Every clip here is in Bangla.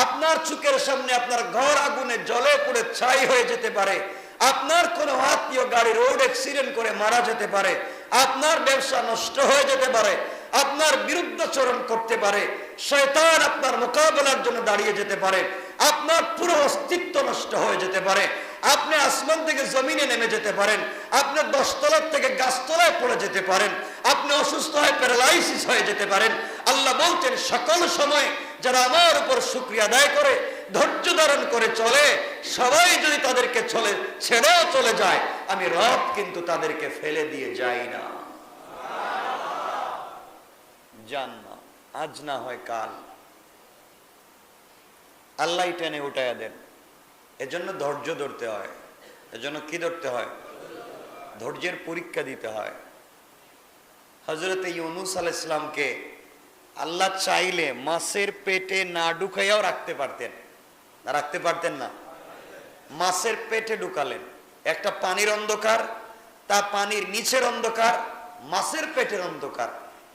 আপনার চোখের সামনে আপনার ঘর আগুনে জ্বলে পুড়ে ছাই হয়ে যেতে পারে, আপনার কোনো আত্মীয় গাড়ি রোড অ্যাক্সিডেন্ট করে মারা যেতে পারে, আপনার ব্যবসা নষ্ট হয়ে যেতে পারে, আপনার বিরুদ্ধাচরণ করতে পারে, শয়তান আপনার মোকাবেলার জন্য দাঁড়িয়ে যেতে পারে, আপনার পুরো অস্তিত্ব নষ্ট হয়ে যেতে পারে, আপনি আসমান থেকে জমিনে নেমে যেতে পারেন, আপনি 10 তলার থেকে গাছতলায় পড়ে যেতে পারেন, আপনি অসুস্থ হয়ে প্যারালাইসিস হয়ে যেতে পারেন। আল্লাহ বলছেন সকল সময় যারা আমার উপর শুকরিয়া আদায় করে ধৈর্য ধারণ করে চলে, সবাই যদি তাদেরকে ছেড়েও চলে যায়, আমি রব কিন্তু তাদেরকে ফেলে দিয়ে যাই না। জান না, আজ না হয় কাল, আল্লাহ টেনে উঠাইয়া দেন। এজন্য ধৈর্য ধরতে হয়। এজন্য কি ধরতে হয়? ধৈর্যের পরীক্ষা দিতে হয়। হযরত ইউনূস আলাইহিস সালামকে আল্লাহ চাইলে মাছের পেটে না ঢুকাইয়াও রাখতে পারতেন না, রাখতে পারতেন না? মাছের পেটে ঢুকালেন, একটা পানির অন্ধকার, তা পানির নিচের অন্ধকার, মাছের পেটের অন্ধকার,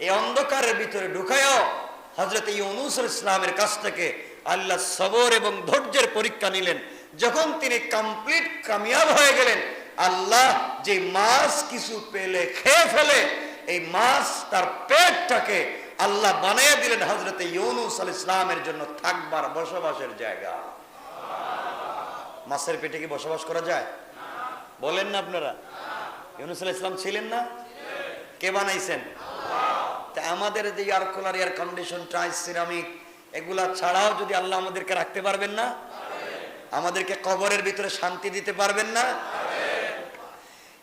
এই অন্ধকারের ভিতরে ঢুকাইয়াও হযরত ইউনূস আলাইহিস সালামের কাছ থেকে আল্লাহ সবর এবং ধৈর্যের পরীক্ষা নিলেন। যখন তিনি কমপ্লিট কামিয়াব হয়ে গেলেন, আল্লাহ যে মাছ কিছু পেলে খেয়ে ফেলে, এই মাছ তার পেটটাকে আল্লাহ বানিয়ে দিলেন হযরত ইউনূস আলাইহিস সালামের জন্য থাকবার বসবাসের জায়গা। মাছের পেটে কি বসবাস করা যায়? বলেন না আপনারা? ইউনূস আলাইহিস সালাম ছিলেন না? কে বানাইছেন? তা আমাদের যে air cooler, air condition, tiles, ceramic এগুলা ছাড়াও যদি আল্লাহ আমাদেরকে রাখতে পারবেন না? আমাদেরকে কবরের ভিতরে শান্তি দিতে পারবেন না?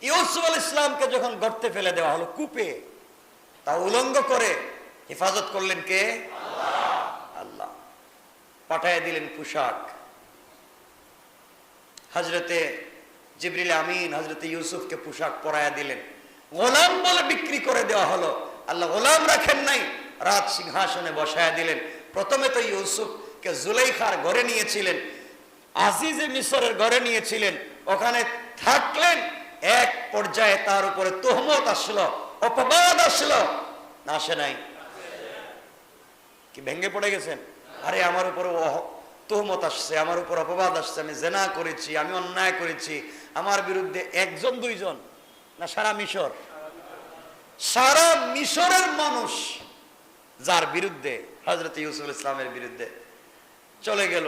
ইউসুফ আলাইহিস সালামকে যখন গর্তে ফেলে দেওয়া হলো, কূপে, তা উলঙ্গ করে হেফাজত করলেন কে? আল্লাহ। পাঠায় দিলেন পোশাক। হযরতে জিবরিল আমিন হযরতে ইউসুফকে পোশাক পরায়া দিলেন। গোলাম বলে বিক্রি করে দেওয়া হলো। আল্লাহ গোলাম রাখেন নাই, রাজ সিংহাসনে বসায়া দিলেন। প্রথমে তো ইউসুফকে জুলাইখার ঘরে নিয়েছিলেন, আজিজে মিশরের ঘরে নিয়েছিলেন, ওখানে থাকলেন। এক পর্যায়ে তার উপরে তোহমত আসলো, অপবাদ আসলো, না আসে নাই? কি ভেঙে পড়ে গেছেন? আরে আমার উপরে তোহমত আসছে, আমার উপর অপবাদ আসছে, আমি জেনা করেছি, আমি অন্যায় করেছি, আমার বিরুদ্ধে একজন দুইজন না, সারা মিশর, সারা মিশরের মানুষ যার বিরুদ্ধে, হযরত ইউসুফ আলাইহিস সালামের বিরুদ্ধে চলে গেল।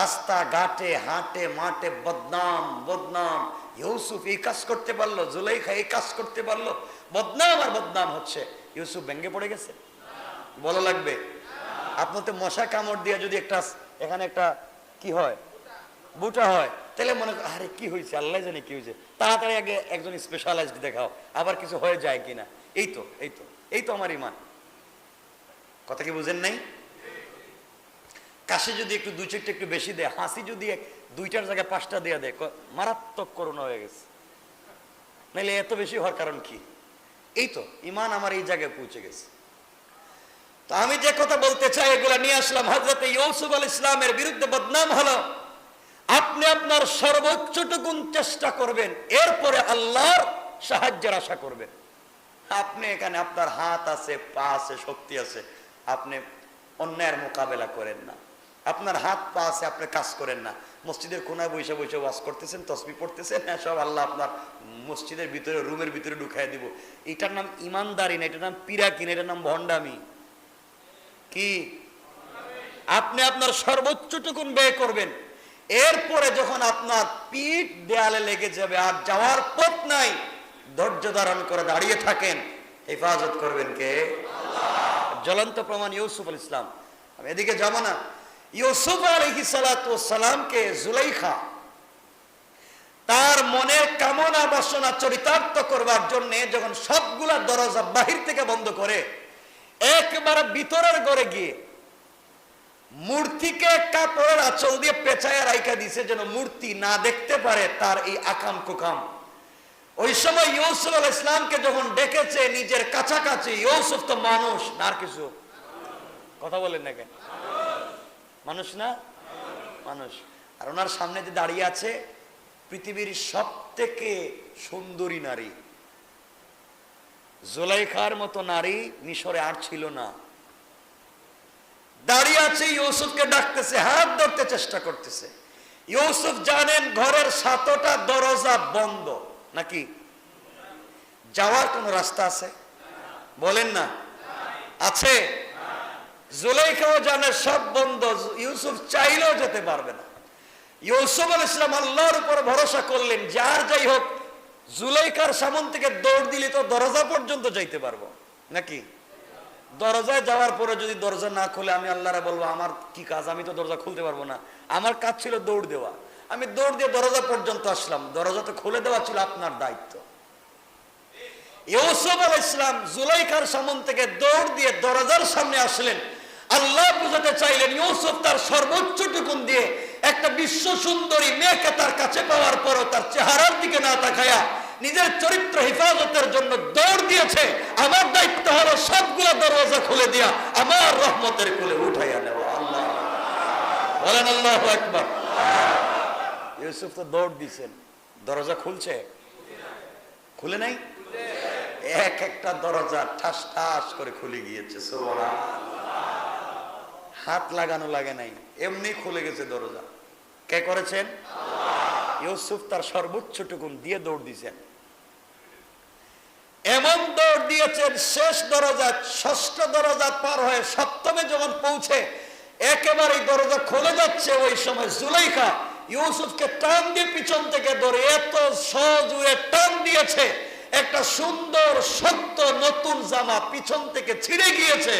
রাস্তা ঘাটে হাটে মাঠে বদনাম বদনাম। ইউসুফ এই কাজ করতে পারলো, জুলাইখা এই কাজ করতে পারলো, বদনাম আর বদনাম হচ্ছে। ইউসুফ ভেঙে পড়ে গেছে? বলো লাগবে? আপনার তো মশা কামড় দিয়ে যদি একটা এখানে একটা কি হয়, বুটা হয়, তাহলে মনে কর আরে কি হয়েছে, আল্লাহ জানে কি হয়েছে, তাড়াতাড়ি আগে একজন স্পেশালাইজড দেখাও, আবার কিছু হয়ে যায় কিনা। এই তো এই তো এই তো আমার ইমান। কথা কি বুঝেন নাই? কাশি যদি একটু 2-4টা একটু বেশি দেয়, হাসি যদি 2টার জায়গায় 5টা দেয়া দেয়, মারাত্মক করোনা হয়ে গেছে। নাইলে এত বেশি হওয়ার কারণ কি? এই তো ইমান আমার এই জায়গায় পৌঁছে গেছে। তো আমি যে কথা বলতে চাই এগুলা নিয়ে আসলাম। হযরত ইউসুফ আলাইহিস সালামের বিরুদ্ধে বদনাম হলো, আপনি আপনার সর্বোচ্চটুকুন চেষ্টা করবেন, এরপরে আল্লাহর সাহায্যের আশা করবেন। আপনি এখানে আপনার হাত আছে, পা আছে, শক্তি আছে, আপনি অন্যায়ের মোকাবেলা করেন না। আপনার হাত পা আছে, আপনি কাজ করেন না। মসজিদের কোনায় বসে বসে ওয়াজ করতেছেন, তসবিহ পড়তেছেন, হ্যাঁ সব আল্লাহ আপনার মসজিদের ভিতরে, রুমের ভিতরে ঢুকাই দিব। এটার নাম ইমানদারি না, এটার নাম পিরাকি না, এটার নাম ভণ্ডামি। কি? আপনি আপনার সর্বোচ্চটুকুন ব্যয় করবেন, এরপরে যখন আপনার পিঠ দেয়ালে লেগে যাবে আর যাওয়ার পথ নাই, ধৈর্য ধারণ করে দাঁড়িয়ে থাকেন, হেফাজত করবেন কে? আল্লাহ। জ্বলন্ত প্রমাণ ইউসুফ আলাইহিস সালাম। আমি এদিকে যাব না। ইউসুফ আলাইহিস সালাতু ওয়াস সালামকে জুলাইখা তার মনের কামনা বাসনা চরিতার্থ করবার জন্য যখন সবগুলা দরজা বাহির থেকে বন্ধ করে একবারে ভিতরের ঘরে গিয়ে মূর্তিকে কাপড়ের আঁচল দিয়ে পেঁচায় রাইখা দিছে, যেন মূর্তি না দেখতে পারে তার এই আকাম কুকাম। ওই সময় ইউসুফ আলাইহিস সালামকে যখন ডেকেছে নিজের কাছাকাছি, ইউসুফ তো মানুষ না, আর কিছু কথা বলেন না কেন? মানুষ না? মানুষ। আর ওনার সামনে যে দাঁড়িয়ে আছে পৃথিবীর সবথেকে সুন্দরী নারী, জুলাইখার মতো নারী মিশরে আর ছিল না। দাঁড়িয়ে আছে, ইউসুফকে ডাকতেছে, হাত ধরতে চেষ্টা করতেছে। ইউসুফ জানেন ঘরের 7টা দরজা বন্ধ, নাকি যাওয়ার কোন রাস্তা আছে? বলেন না, আছে? জুলাইখাও জানে সব বন্ধ, ইউসুফ চাইলেও যেতে পারবে না। ইউসুফ আলাইহিস সালাম আল্লাহর উপর ভরসা করলেন, যার যাই হোক জুলাইখার সামনে থেকে দৌড় দিলে তো দরজা পর্যন্ত যাইতে পারবো, নাকি? দরজায় যাওয়ার পরে যদি দরজা না খুলে আমি আল্লাহরে বলবো আমার কি কাজ, আমি তো দরজা খুলতে পারবো না। আমার কাজ ছিল দৌড় দেওয়া, আমি দৌড় দিয়ে দরজা পর্যন্ত আসলাম, দরজা তো খুলে দেওয়া ছিল আপনার দায়িত্ব। ইউসুফ আলাইহিস সালাম জুলাইখার সামনে থেকে দৌড় দিয়ে দরজার সামনে আসলেন। আল্লাহ বুঝাতে চাইলেন ইউসুফ তার সর্বোচ্চ টুকুন দিয়ে একটা বিশ্ব সুন্দরী মেয়েকে তার কাছে পাওয়ার পরও তার চেহারার দিকে না তাকায়া নিজের চরিত্র হেফাজতের জন্য দৌড় দিয়েছে। আমার দায়িত্ব হলো সবগুলো দরজা খুলে দিয়া আমার রহমতের কোলে উঠাইয়া নেওয়া। আল্লাহ বলেন আল্লাহু আকবার। ইউসুফ তো দৌড় দিয়েছেন, দরজা খুলছে? খুলে নাই? এক একটা দরজা ঠাস ঠাস করে খুলে গিয়েছে। সুবহানাল্লাহ। হাত লাগানো লাগে নাই, এমনি খুলে গেছে দরজা। কে করেছেন? ইউসুফ তার সর্বোচ্চ টুকুন দিয়ে দৌড় দিয়েছেন। এমন দৌড় দিয়েছেন, শেষ দরজা 6ষ্ঠ দরজা পার হয়ে 7মে যখন পৌঁছে একেবারে দরজা খুলে যাচ্ছে, ওই সময় জুলাইখা ইউসুফকে টান দিয়ে পিছন থেকে ধরে এত সজোরে টান দিয়েছে, একটা সুন্দর শক্ত নতুন জামা পিছন থেকে ছিঁড়ে গিয়েছে,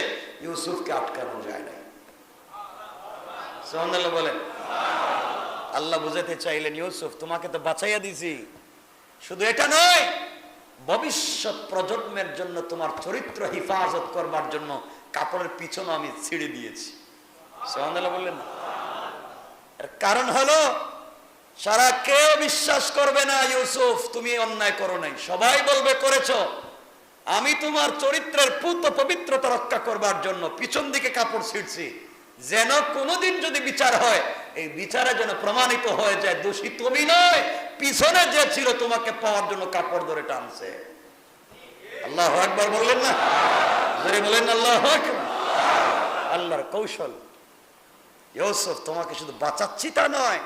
ইউসুফকে আটকানো যায় না। সুবহানাল্লাহ বলেন। আল্লাহ বুঝাতে চাইলেন ইউসুফ তোমাকে তো বাঁচাইয়া দিছি, শুধু এটা নয়, ভবিষ্যৎ প্রজন্মের জন্য তোমার চরিত্র হেফাজত করবার জন্য কাপড়ের পিছনে আমি ছিঁড়ে দিয়েছি। সুবহানাল্লাহ বললেন না? এর কারণ হলো সারা কেউ বিশ্বাস করবে না ইউসুফ তুমি অন্যায় করো নাই, সবাই বলবে করেছো। আমি তোমার চরিত্রের পুত পবিত্রতা রক্ষা করবার জন্য পিছন দিকে কাপড় ছিঁড়ছি, যেন কোনোদিন যদি বিচার হয় এই বিচারে যেন প্রমাণিত হয়ে যায় দোষী তুমি নয়, পিছনে যে ছিল তোমাকে পাওয়ার জন্য কাপড় ধরে টানছে। আল্লাহু আকবার বললেন না? জোরে বলেন আল্লাহু আকবার। আল্লাহর কৌশল, ইউসুফ তোমাকে শুধু বাঁচাচ্ছি তা নয়,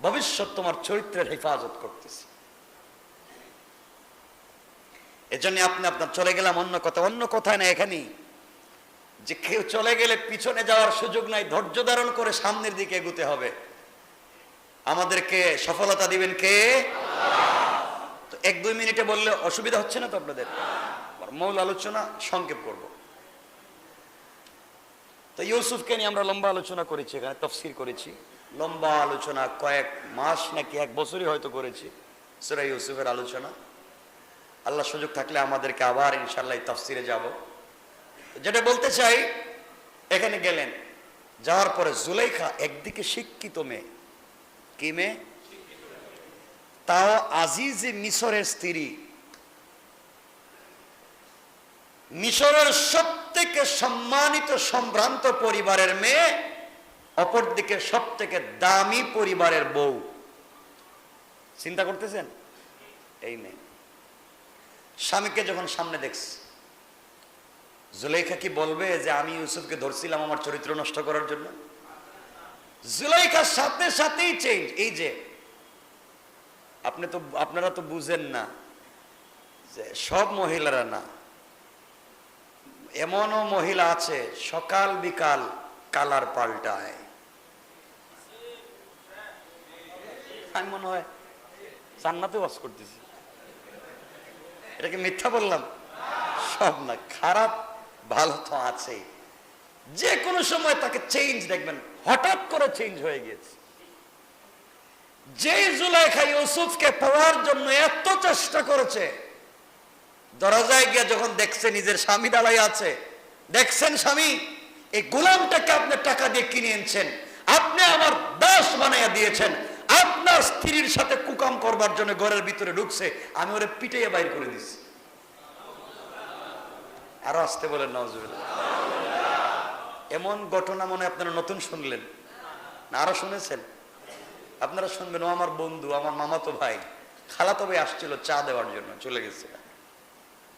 ভবিষ্যৎ তোমার চরিত্রের হেফাজত করতেছি। এজন্য আপনি আপনার চলে গেলাম অন্য কথায় না, এখানেই যে কেউ চলে গেলে পিছনে যাওয়ার সুযোগ নাই, ধৈর্য ধারণ করে সামনের দিকে এগোতে হবে। আমাদেরকে সফলতা দিবেন কে? তো 1-2 মিনিটে বললে অসুবিধা হচ্ছে না তো আপনাদের? মূল আলোচনা সংক্ষেপ করব। তো ইউসুফকে নিয়ে আমরা লম্বা আলোচনা করেছি, এখানে তাফসীর করেছি, লম্বা আলোচনা, কয়েক মাস নাকি 1 বছরই হয়তো করেছি সূরা ইউসুফের আলোচনা। আল্লাহ সুযোগ থাকলে আমাদেরকে আবার ইনশাআল্লাহ তাফসীরে যাব। যেটা বলতে চাই, এখানে গেলেন, যাওয়ার পরে জুলাইখা একদিকে শিক্ষিত মেয়ে, কি মেয়ে? তাও আজিজে মিশরের স্ত্রী, মিশরের সবথেকে সম্মানিত সম্ভ্রান্ত পরিবারের মেয়ে, অপরদিকে সবথেকে দামি পরিবারের বউ। চিন্তা করতেছেন? এই মেয়ে স্বামীকে যখন সামনে দেখছে, জুলাইখা কি বলবে যে আমি ইউসুফকে ধরছিলাম আমার চরিত্র নষ্ট করার জন্য? জুলাইখার সাথে সাথেই চেঞ্জ। এই যে আপনারা তো বুঝেন না যে সব মহিলারা না, এমনও মহিলা আছে সকাল বিকাল কালার পাল্টায়। আমি মনে হয় জান্নাতে বাস করতেছি, এটাকে মিথ্যা বললাম? সব না, খারাপ ভালো তো আছে, যে কোনো সময় তাকে চেঞ্জ দেখবেন, হঠাৎ করে চেঞ্জ হয়ে গিয়েছে। যে জুলাইখা ইউসুফকে পাওয়ার জন্য এত চেষ্টা করেছে, দরজায় গিয়ে যখন দেখছে নিজের স্বামী দাঁড়াই আছে, দেখছেন স্বামী এই গোলামটাকে আপনি টাকা দিয়ে কিনে এনেছেন, আপনি আমার দাস বানাইয়া দিয়েছেন, আপনার স্ত্রীর সাথে কুকাম করবার জন্য ঘরের ভিতরে ঢুকছে, আমি ওরে পিটাইয়া বাইর করে দিছি। আরো আসতে বলেন নাউজুবিল্লাহ। এমন ঘটনা মনে আপনারা নতুন শুনলেন না? আরো শুনেছেন? আপনারা শুনবেন, ও আমার বন্ধু, আমার মামাতো ভাই, খালাতো ভাই আসছিল চা দেওয়ার জন্য, চলে গেছে।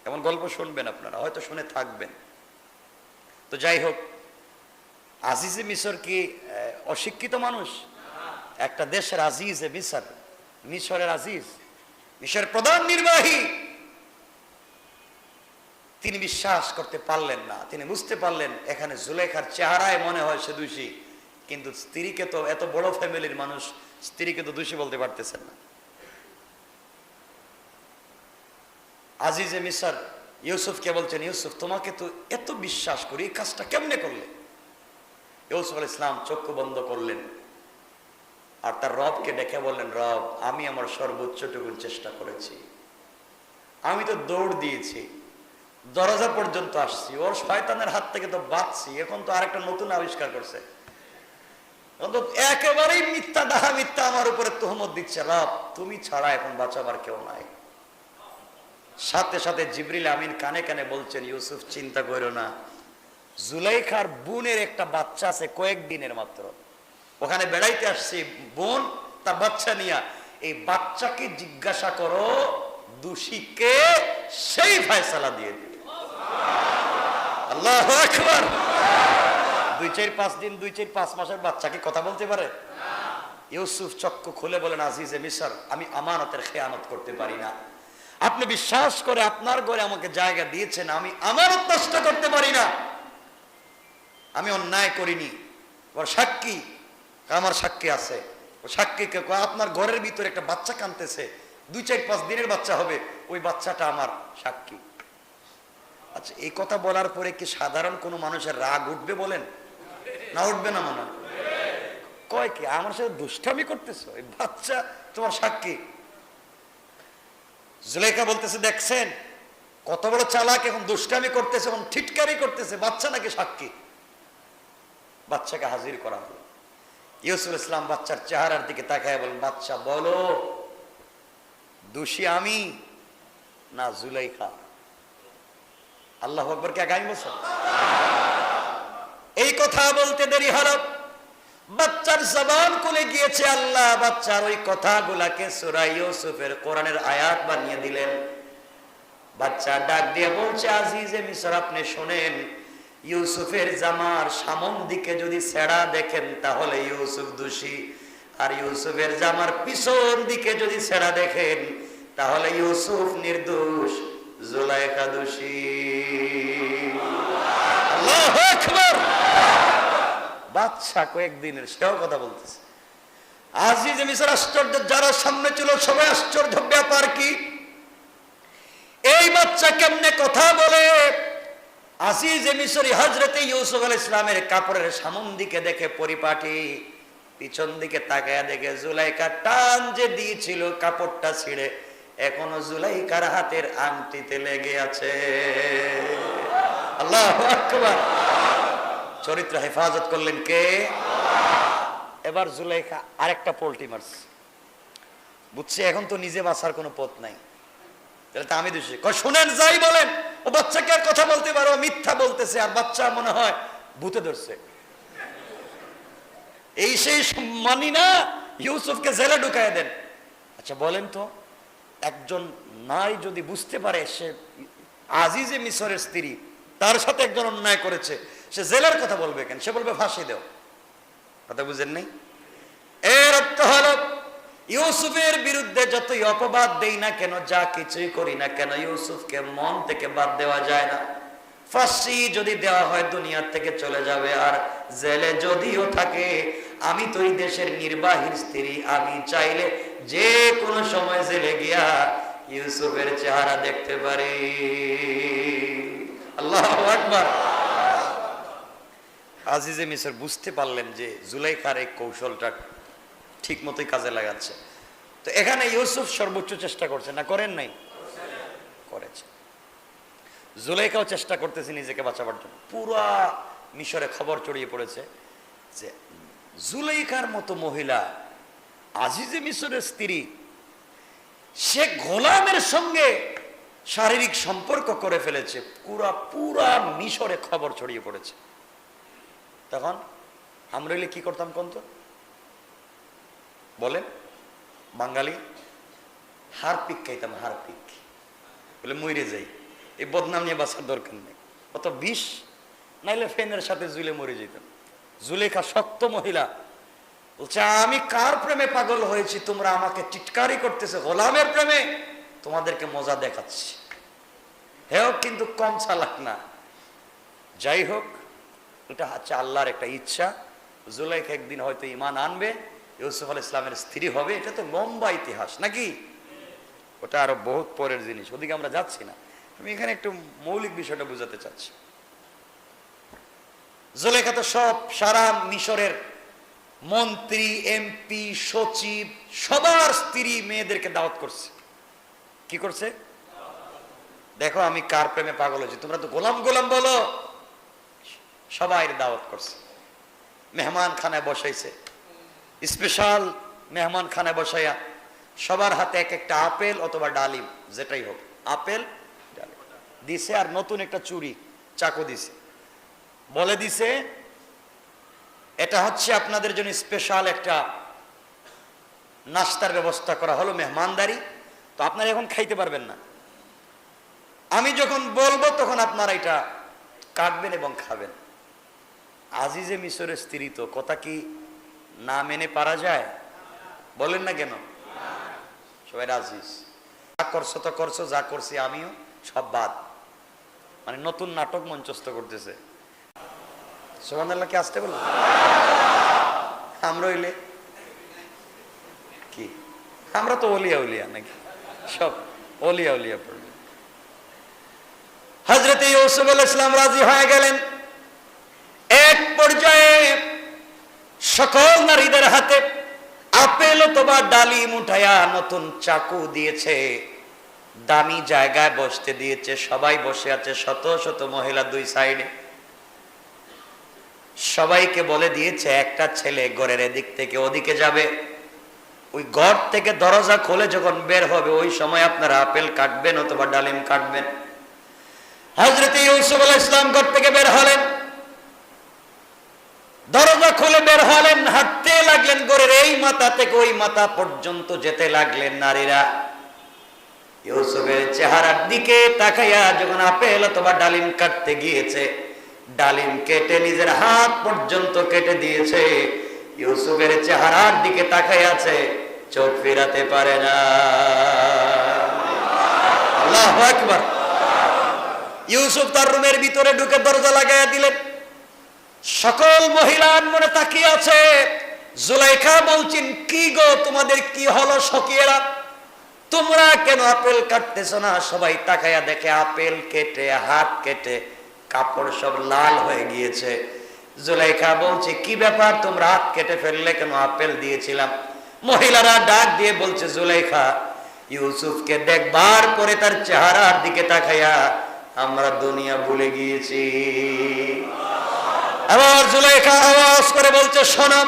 এমন গল্প শুনবেন আপনারা, হয়তো শুনে থাকবেন। তো যাই হোক, আজিজে মিশর কি অশিক্ষিত মানুষ? একটা দেশের আজিজে মিশর, মিশরের আজিজ, মিশরের প্রধান নির্বাহী, তিনি বিশ্বাস করতে পারলেন না। তিনি বুঝতে পারলেন এখানে জুলেখার চেহারায় মনে হয় সে দোষী, কিন্তু স্ত্রীকে তো, এত বড় ফ্যামিলির মানুষ, স্ত্রীকে তো দোষী বলতে পারতেছেন না। আজিজে মিশর ইউসুফকে বলছেন, ইউসুফ তোমাকে তো এত বিশ্বাস করি, এই কাজটা কেমনে করলে? ইউসুফ আলাইহিস সালাম চক্ষু বন্ধ করলেন আর তার রবকে ডেকে বললেন, রব আমি আমার সর্বোচ্চটুকু চেষ্টা করেছি, আমি তো দৌড় দিয়েছি, দরজা পর্যন্ত আসছি, ওর শয়তানের হাত থেকে তো বাঁচছি, এখন তো আরেকটা নতুন আবিষ্কার করছে, একেবারেই মিথ্যা, ডাহা মিথ্যা আমার উপরে তুহমত দিচ্ছে, রব তুমি ছাড়া এখন বাঁচাবার কেউ নাই। সাথে সাথে জিবরিল আমিন কানে কানে বলছেন, ইউসুফ চিন্তা করো না, জুলাইখার বোনের একটা বাচ্চা আছে, কয়েকদিনের মাত্র, ওখানে বেড়াইতে আসছে বোন তার বাচ্চা নিয়ে, এই বাচ্চাকে জিজ্ঞাসা করো দোষীকে, সেই ফয়সালা দিয়ে দিবে। আল্লাহু আকবার। 2-4-5 দিন, 2-4-5 মাসের বাচ্চা কি কথা বলতে পারে? ইউসুফ চক্ষু খুলে বলেন, আজিজে মিশর আমি আমানতের খেয়ানত করতে পারি না, আপনি বিশ্বাস করে আপনার ঘরে আমাকে জায়গা দিয়েছেন, আমি আমানত নষ্ট করতে পারি না, আমি অন্যায় করিনি। ওর সাক্ষী, আমার সাক্ষী আছে, ও সাক্ষীকে আপনার ঘরের ভিতরে একটা বাচ্চা কাঁদতেছে, 2-4-5 দিনের বাচ্চা হবে, ওই বাচ্চাটা আমার সাক্ষী। আচ্ছা এই কথা বলার পরে কি সাধারণ কোনো মানুষের রাগ উঠবে বলেন? না উঠবে না? মনে কয় কি আমার সাথে দুষ্টামি করতেছো, এই বাচ্চা তোমার সাক্ষী। জুলেখা বলতেছে, দেখছেন কত বড় চালাক, এখন দুষ্টামি করতেছে, এখন ঠিটকারি করতেছে, বাচ্চা নাকি সাক্ষী। বাচ্চাকে হাজির করা হলো। ইউসুফ ইসলাম বাচ্চার চেহারার দিকে তাকায় বলেন, বাচ্চা বলো দোষী আমি না জুলাইখা? আল্লাহু আকবার। কে আগামী বছর এই কথা বলতে দেরি হলো, বাচ্চার জবান খুলে গিয়েছে, আল্লাহ বাচ্চার ওই কথাগুলাকে সূরা ইউসুফের কোরআনের আয়াত বানিয়ে দিলেন। বাচ্চা ডাক দিয়ে বলছে, আজিজে মিশর আপনি শোনেন, ইউসুফের জামার সামন দিকে যদি ছেঁড়া দেখেন তাহলে ইউসুফ দোষী, আর ইউসুফের জামার পিছন দিকে যদি ছেঁড়া দেখেন তাহলে ইউসুফ নির্দোষ, জুলাইখা দোষী। আল্লাহু আকবার। বাচ্চা কয়েকদিনের, সেও কথা বলতেছে। আজিজে মিশর আশ্চর্য, যারা সামনে ছিল সবাই আশ্চর্য, ব্যাপার কি, এই বাচ্চা কেমনে কথা বলে? আজিজে মিশরি হযরতে ইউসুফ আলাইহিস সালামের কাপড়ের সামন দিকে দেখে পরিপাটি, পিছন দিকে তাকায়া দেখে জুলাইখা টান যে দিয়েছিল কাপড়টা ছিঁড়ে এখনো জুলাইখার হাতের আংটিতে লেগে আছে। আল্লাহু আকবার। চরিত্র হেফাজত করলেন কে? এবার জুলাইখা আরেকটা পোল্টি মারছে, বুঝছে এখন তো নিজে বাঁচার কোনো পথ নাই, তাহলে তো আমি দোষী। শুনেন যাই বলেন, ও বাচ্চাকে আর কথা বলতে পারো, মিথ্যা বলতেছে, আর বাচ্চা মনে হয় ভূতে ধরছে, এই সেই মানি না, ইউসুফকে জেলে ঢুকায় দেন। আচ্ছা বলেন তো, একজন নারী যদি বুঝতে পারে সে আজিজে মিশরের স্ত্রী, তার সাথে একজন অন্যায় করেছে, সে জেলের কথা বলবে কেন? সে বলবে ফাঁসি দাও। কথা বুঝেন নাই? এর অর্থ হলো ইউসুফের বিরুদ্ধে যতই অপবাদ দেই না কেন, যা কিছুই করি না কেন, ইউসুফকে মন থেকে বাদ দেওয়া যায় না। ফাঁসি যদি দেওয়া হয় দুনিয়া থেকে চলে যাবে, আর জেলে যদিও থাকে, আমি তো এই দেশের নির্বাহীর স্ত্রী, আমি চাইলে যে কোনো সময় জেলে গিয়া ইউসুফের চেহারা দেখতে পারি। আল্লাহু আকবার। আজিজে মিশর বুঝতে পারলেন যে জুলাইখার এই কৌশলটা ঠিক মতোই কাজে লাগাচ্ছে। তো এখানে ইউসুফ সর্বোচ্চ চেষ্টা করছে না, করেন নাই? করেছে। জুলাইখাও চেষ্টা করতেছে নিজেকে বাঁচাবার জন্য। পুরা মিশরে খবর ছড়িয়ে পড়েছে যে জুলাইখার মতো মহিলা, আজিজে মিশরের স্ত্রী, সে গোলামের সঙ্গে শারীরিক সম্পর্ক করে ফেলেছে। পুরা মিশরে খবর ছড়িয়ে পড়েছে। তখন আমরা কি করতাম কোন তো বলেন? বাঙালি হারপিক খাইতাম, হারপিক বলে মরে যাই, এই বদনাম নিয়ে বাঁচার দরকার নেই, অত বিষ নাইলে ফ্যানের সাথে ঝুলে মরে যেতাম। জুলেখা শক্ত মহিলা, বলছে আমি কার প্রেমে পাগল হয়েছি, তোমরা আমাকে টিটকারি করতেছে, গোলামের প্রেমে তোমাদেরকে মজা দেখাচ্ছি। হেও কিন্তু কম চালাক না। যাই হোক, এটা হচ্ছে আল্লাহর একটা ইচ্ছা। জুলেখা একদিন হয়তো ঈমান আনবে, ইউসুফ আলাইহিস সালামের স্ত্রী হবে। এটা তো লম্বা ইতিহাস নাকি, ওটা আরো বহুত পরের জিনিস, ওদিকে আমরা যাচ্ছি না। আমি এখানে একটু মৌলিক বিষয়টা বুঝাতে চাচ্ছি। জুলেখা তো সব সারা মিশরের মন্ত্রী, এমপি, সচিব, সবার স্ত্রী মেয়েদেরকে দাওয়াত করছে। কি করছে? দেখো আমি কার প্রেমে পাগল হয়েছি, তোমরা তো গোলাম গোলাম বলো। সবাই দাওয়াত করছে, মেহমান খানায় বসাইছে, স্পেশাল মেহমান খানায় বসাইয়া সবার হাতে এক একটা আপেল অথবা ডালিম, যেটাই হোক, আপেল ডালিম দিছে। আর নতুন একটা চুরি চাকু দিছে, বলে দিছে এটা হচ্ছে আপনাদের জন্য স্পেশাল একটা নাস্তার ব্যবস্থা করা হলো, মেহমানদারি, তো আপনারা এখন খাইতে পারবেন না, আমি যখন বলবো তখন আপনারা এটা কাটবেন এবং খাবেন। আজিজে মিশরের স্ত্রী তো, কথা কি না মেনে পারা যায়? বলেন না কেন? সবাই আজিজ, যা করছো তো করছো, যা করছি আমিও, সব বাদ। মানে নতুন নাটক মঞ্চস্থ করতেছে। সুবহানাল্লাহ কি আসতে বলবো? আমরা হইলে কি, আমরা তো ওলিয়া উলিয়া নাকি, সব ওলিয়া উলিয়া পড়বে। হযরত ইউসুফ আলাইহিস সালাম রাজি হয়ে গেলেন। এক পর্যায়ে সকল নারীদের হাতে আপেল অথবা ডালিম উঠায়া নতুন চাকু দিয়েছে, দামি জায়গায় বসতে দিয়েছে, সবাই বসে আছে, শত শত মহিলা দুই সাইডে। সবাইকে বলে দিয়েছে একটা ছেলে ঘরের এদিক থেকে ওদিকে যাবে, ওই ঘর থেকে দরজা খুলে যখন বের হবে ওই সময় আপনারা আপেল কাটবেন অথবা ডালিম কাটবেন। হযরত ইউসুফ আলাইহিস সালাম ঘর থেকে বের হলেন, দরজা খুলে বের হলেন, হাঁটতে লাগলেন, ঘরের এই মাথা থেকে ওই মাথা পর্যন্ত যেতে লাগলেন। নারীরা ইউসুফের চেহারার দিকে তাকাইয়া যখন আপেল অথবা ডালিম কাটতে গিয়েছে, ডালিম কেটে নিজের হাত পর্যন্ত কেটে দিয়েছে, ইউসুফের চেহারার দিকে তাকাইয়া আছে, চোখ ফেরাতে পারে না। আল্লাহু আকবার। ইউসুফ তার রুমের ভিতরে ঢুকে দরজা লাগাইয়া দিলেন। সকল মহিলার মনে তাকিয়ে আছে। জুলাইখা বলছেন, কি গো তোমাদের কি হলো সখীরা, তোমরা কেন আপেল কাটতেছো না? সবাই তাকাইয়া দেখে আপেল কেটে, হাত কেটে, কাপড় সব লাল হয়ে গিয়েছে। জুলাইখা বলছে, কি ব্যাপার, তোমরা হাত কেটে ফেললে কেন? আপেল দিয়েছিলাম। মহিলারা ডাক দিয়ে বলছে, জুলাইখা ইউসুফকে দেখবার পরে তার চেহারার দিকে তাকাইয়া আমরা দুনিয়া ভুলে গিয়েছি। আবার জুলাইখা আওয়াজ করে বলছে, শোনো,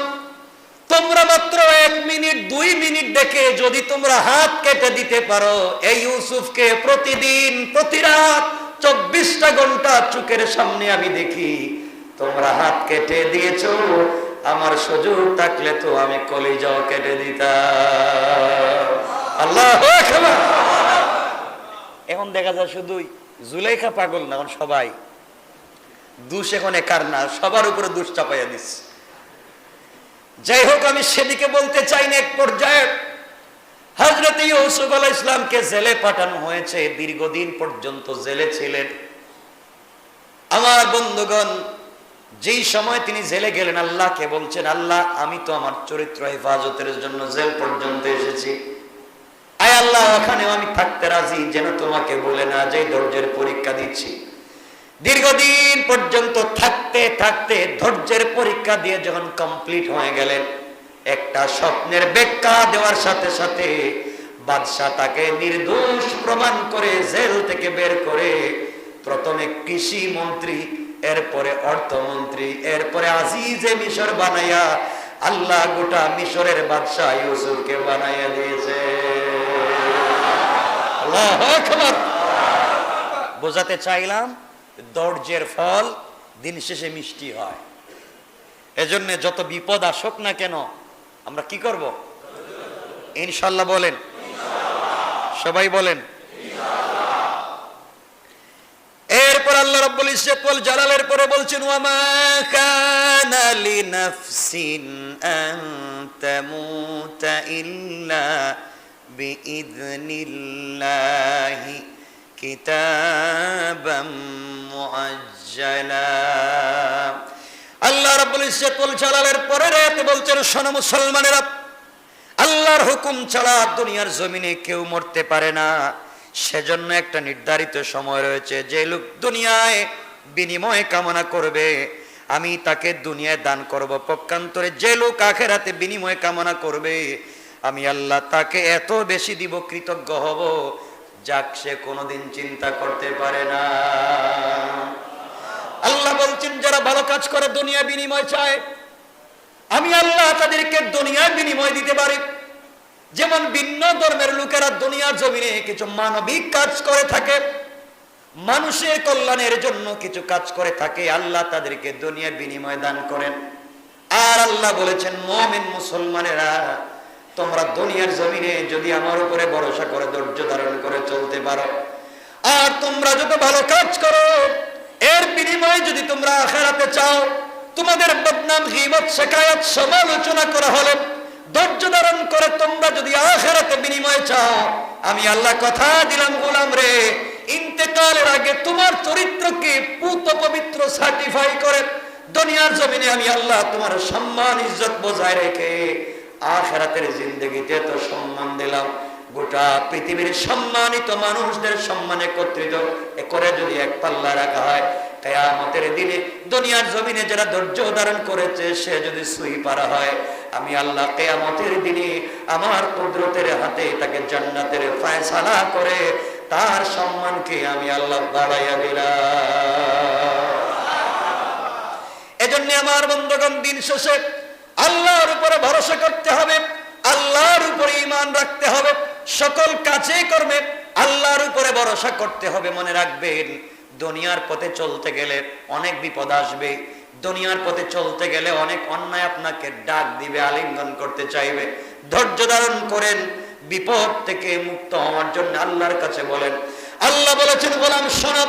তোমরা মাত্র 1 মিনিট 2 মিনিট দেখে যদি তোমরা হাত কেটে দিতে পারো, এই ইউসুফকে প্রতিদিন প্রতি রাত 24টা ঘন্টা চোখের সামনে আমি দেখি, তোমরা হাত কেটে দিয়েছো, আমার সুযোগ থাকলে তো আমি কলিজাও কেটে দিতাম। আল্লাহু আকবার। এখন দেখা যায় শুধু জুলাইখা পাগল না, এখন সবাই দোষ এখন একার না, সবার উপরে দোষ চাপাইয়া দিচ্ছে। যাই হোক, আমি সেদিকে বলতে চাই না। এক পর্যায়ে হযরত ইউসুফ আলাইহিস সালামকে জেলে পাঠানো হয়েছে, দীর্ঘদিন পর্যন্ত জেলে ছিলেন। আমার বন্ধুগণ, যেই সময় তিনি জেলে গেলেন, আল্লাহকে বলছেন, আল্লাহ আমি তো আমার চরিত্র হেফাজতের জন্য জেল পর্যন্ত এসেছি, আয় আল্লাহ ওখানেও আমি থাকতে রাজি, যেন তোমাকে বলে না যে ধৈর্যের পরীক্ষা দিচ্ছি। দীর্ঘদিন পর্যন্ত থাকতে থাকতে ধৈর্যের পরীক্ষা দিয়ে যখন কমপ্লিট হয়ে গেলেন, একটা স্বপ্নের ব্যাখ্যা দেওয়ার সাথে সাথে বাদশা তাকে নির্দোষ প্রমাণ করে জেল থেকে বের করে প্রথমে কৃষি মন্ত্রী, এরপরে অর্থমন্ত্রী, এরপরে আজিজে মিশর বানাইয়া আল্লাহ গোটা মিশরের বাদশা ইউসুফকে বানাইয়া দিয়েছে। আল্লাহু আকবার। বোঝাতে চাইলাম ধৈর্যের ফল দিন শেষে মিষ্টি হয়। এজন্য যত বিপদ আসুক না কেন আমরা কি করব? ইনশাআল্লাহ বলেন, সবাই বলেন। এরপর আল্লাহ রাব্বুল ইজ্জত ওয়াল জালালের পরে বলছেন ওয়া মা কানা লিনাফসিন আন তামুতা ইল্লা বিইذনিল্লাহি কিতাবাম মুআজ্জালা। আল্লাহ রাব্বুল ইজ্জত ওয়াল জালালের পরে রাতে বলছেন শোনো মুসলমানেরা, আল্লাহর হুকুম ছাড়া দুনিয়ার জমিনে কেউ মরতে পারে না। সেজন্য একটা নির্ধারিত সময় রয়েছে, যে লোক দুনিয়ায় বিনিময় কামনা করবে আমি তাকে দুনিয়ায় দান করব। পক্ষান্তরে যে লোক আখিরাতে বিনিময় কামনা করবে আমি আল্লাহ তাকে এত বেশি দিব, কৃতজ্ঞ হব, যাক সে কোনোদিন চিন্তা করতে পারে না। আল্লাহ বলছেন যারা ভালো কাজ করে দুনিয়া বিনিময় চায়, আমি আল্লাহ তাদেরকে দুনিয়ায় বিনিময় দিতে পারি। যেমন ভিন্ন ধর্মের লোকেরা দুনিয়ার জমিনে কিছু মানবিক কাজ করে থাকে, মানুষের কল্যাণের জন্য কিছু কাজ করে থাকে, আল্লাহ তাদেরকে দুনিয়ার বিনিময় দান করেন। আর আল্লাহ বলেছেন মুমিন মুসলমানেরা তোমরা দুনিয়ার জমিনে যদি আমার উপরে ভরসা করে ধৈর্য ধারণ করে চলতে পারো, আর তোমরা যত ভালো কাজ করো এর বিনিময়ে যদি তোমরা আখিরাতে চাও, তোমাদের বদনাম গীবত শিকায়াত সমালোচনা করা হলে ধৈর্য ধারণ করে তোমরা যদি আখিরাতে বিনিময় চাও, আমি আল্লাহ কথা দিলাম গোলাম রে, ইন্তেকালের আগে তোমার চরিত্রকে পুত পবিত্র সার্টিফাই করে দুনিয়ার জমিনে আমি আল্লাহ তোমার সম্মান ইজ্জত বজায় রেখে আখিরাতের জিন্দেগিতে তো সম্মান দিলাম। গোটা পৃথিবীর সম্মানিত মানুষদের সম্মান একত্রিত করে যদি এক পাল্লা রাখা হয়, কিয়ামতের দিনে দুনিয়ার জমিনে যারা ধৈর্য ধারণ করেছে সে যদি সুই পারা হয়, আমি আল্লাহ কিয়ামতের দিনে আমার কুদরতের হাতে তাকে জান্নাতের ফয়সালা করে তার সম্মানকে আমি আল্লাহ বাড়াইয়া দিলাম। এজন্য আমার বন্ধুগণ দিন শেষে আল্লাহর উপরে ভরসা করতে হবে, আল্লাহর উপরে ঈমান রাখতে হবে, সকল কাজে কর্মে আল্লাহর উপরে ভরসা করতে হবে। মনে রাখবেন দুনিয়ার পথে চলতে গেলে অনেক বিপদ আসবে, দুনিয়ার পথে চলতে গেলে অনেক অন্যায় আপনাকে ডাক দিবে, আলিঙ্গন করতে চাইবে। ধৈর্য ধারণ করেন, বিপদ থেকে মুক্ত হওয়ার জন্য আল্লাহর কাছে বলেন। আল্লাহ বলেছেন গোলাম শোনো,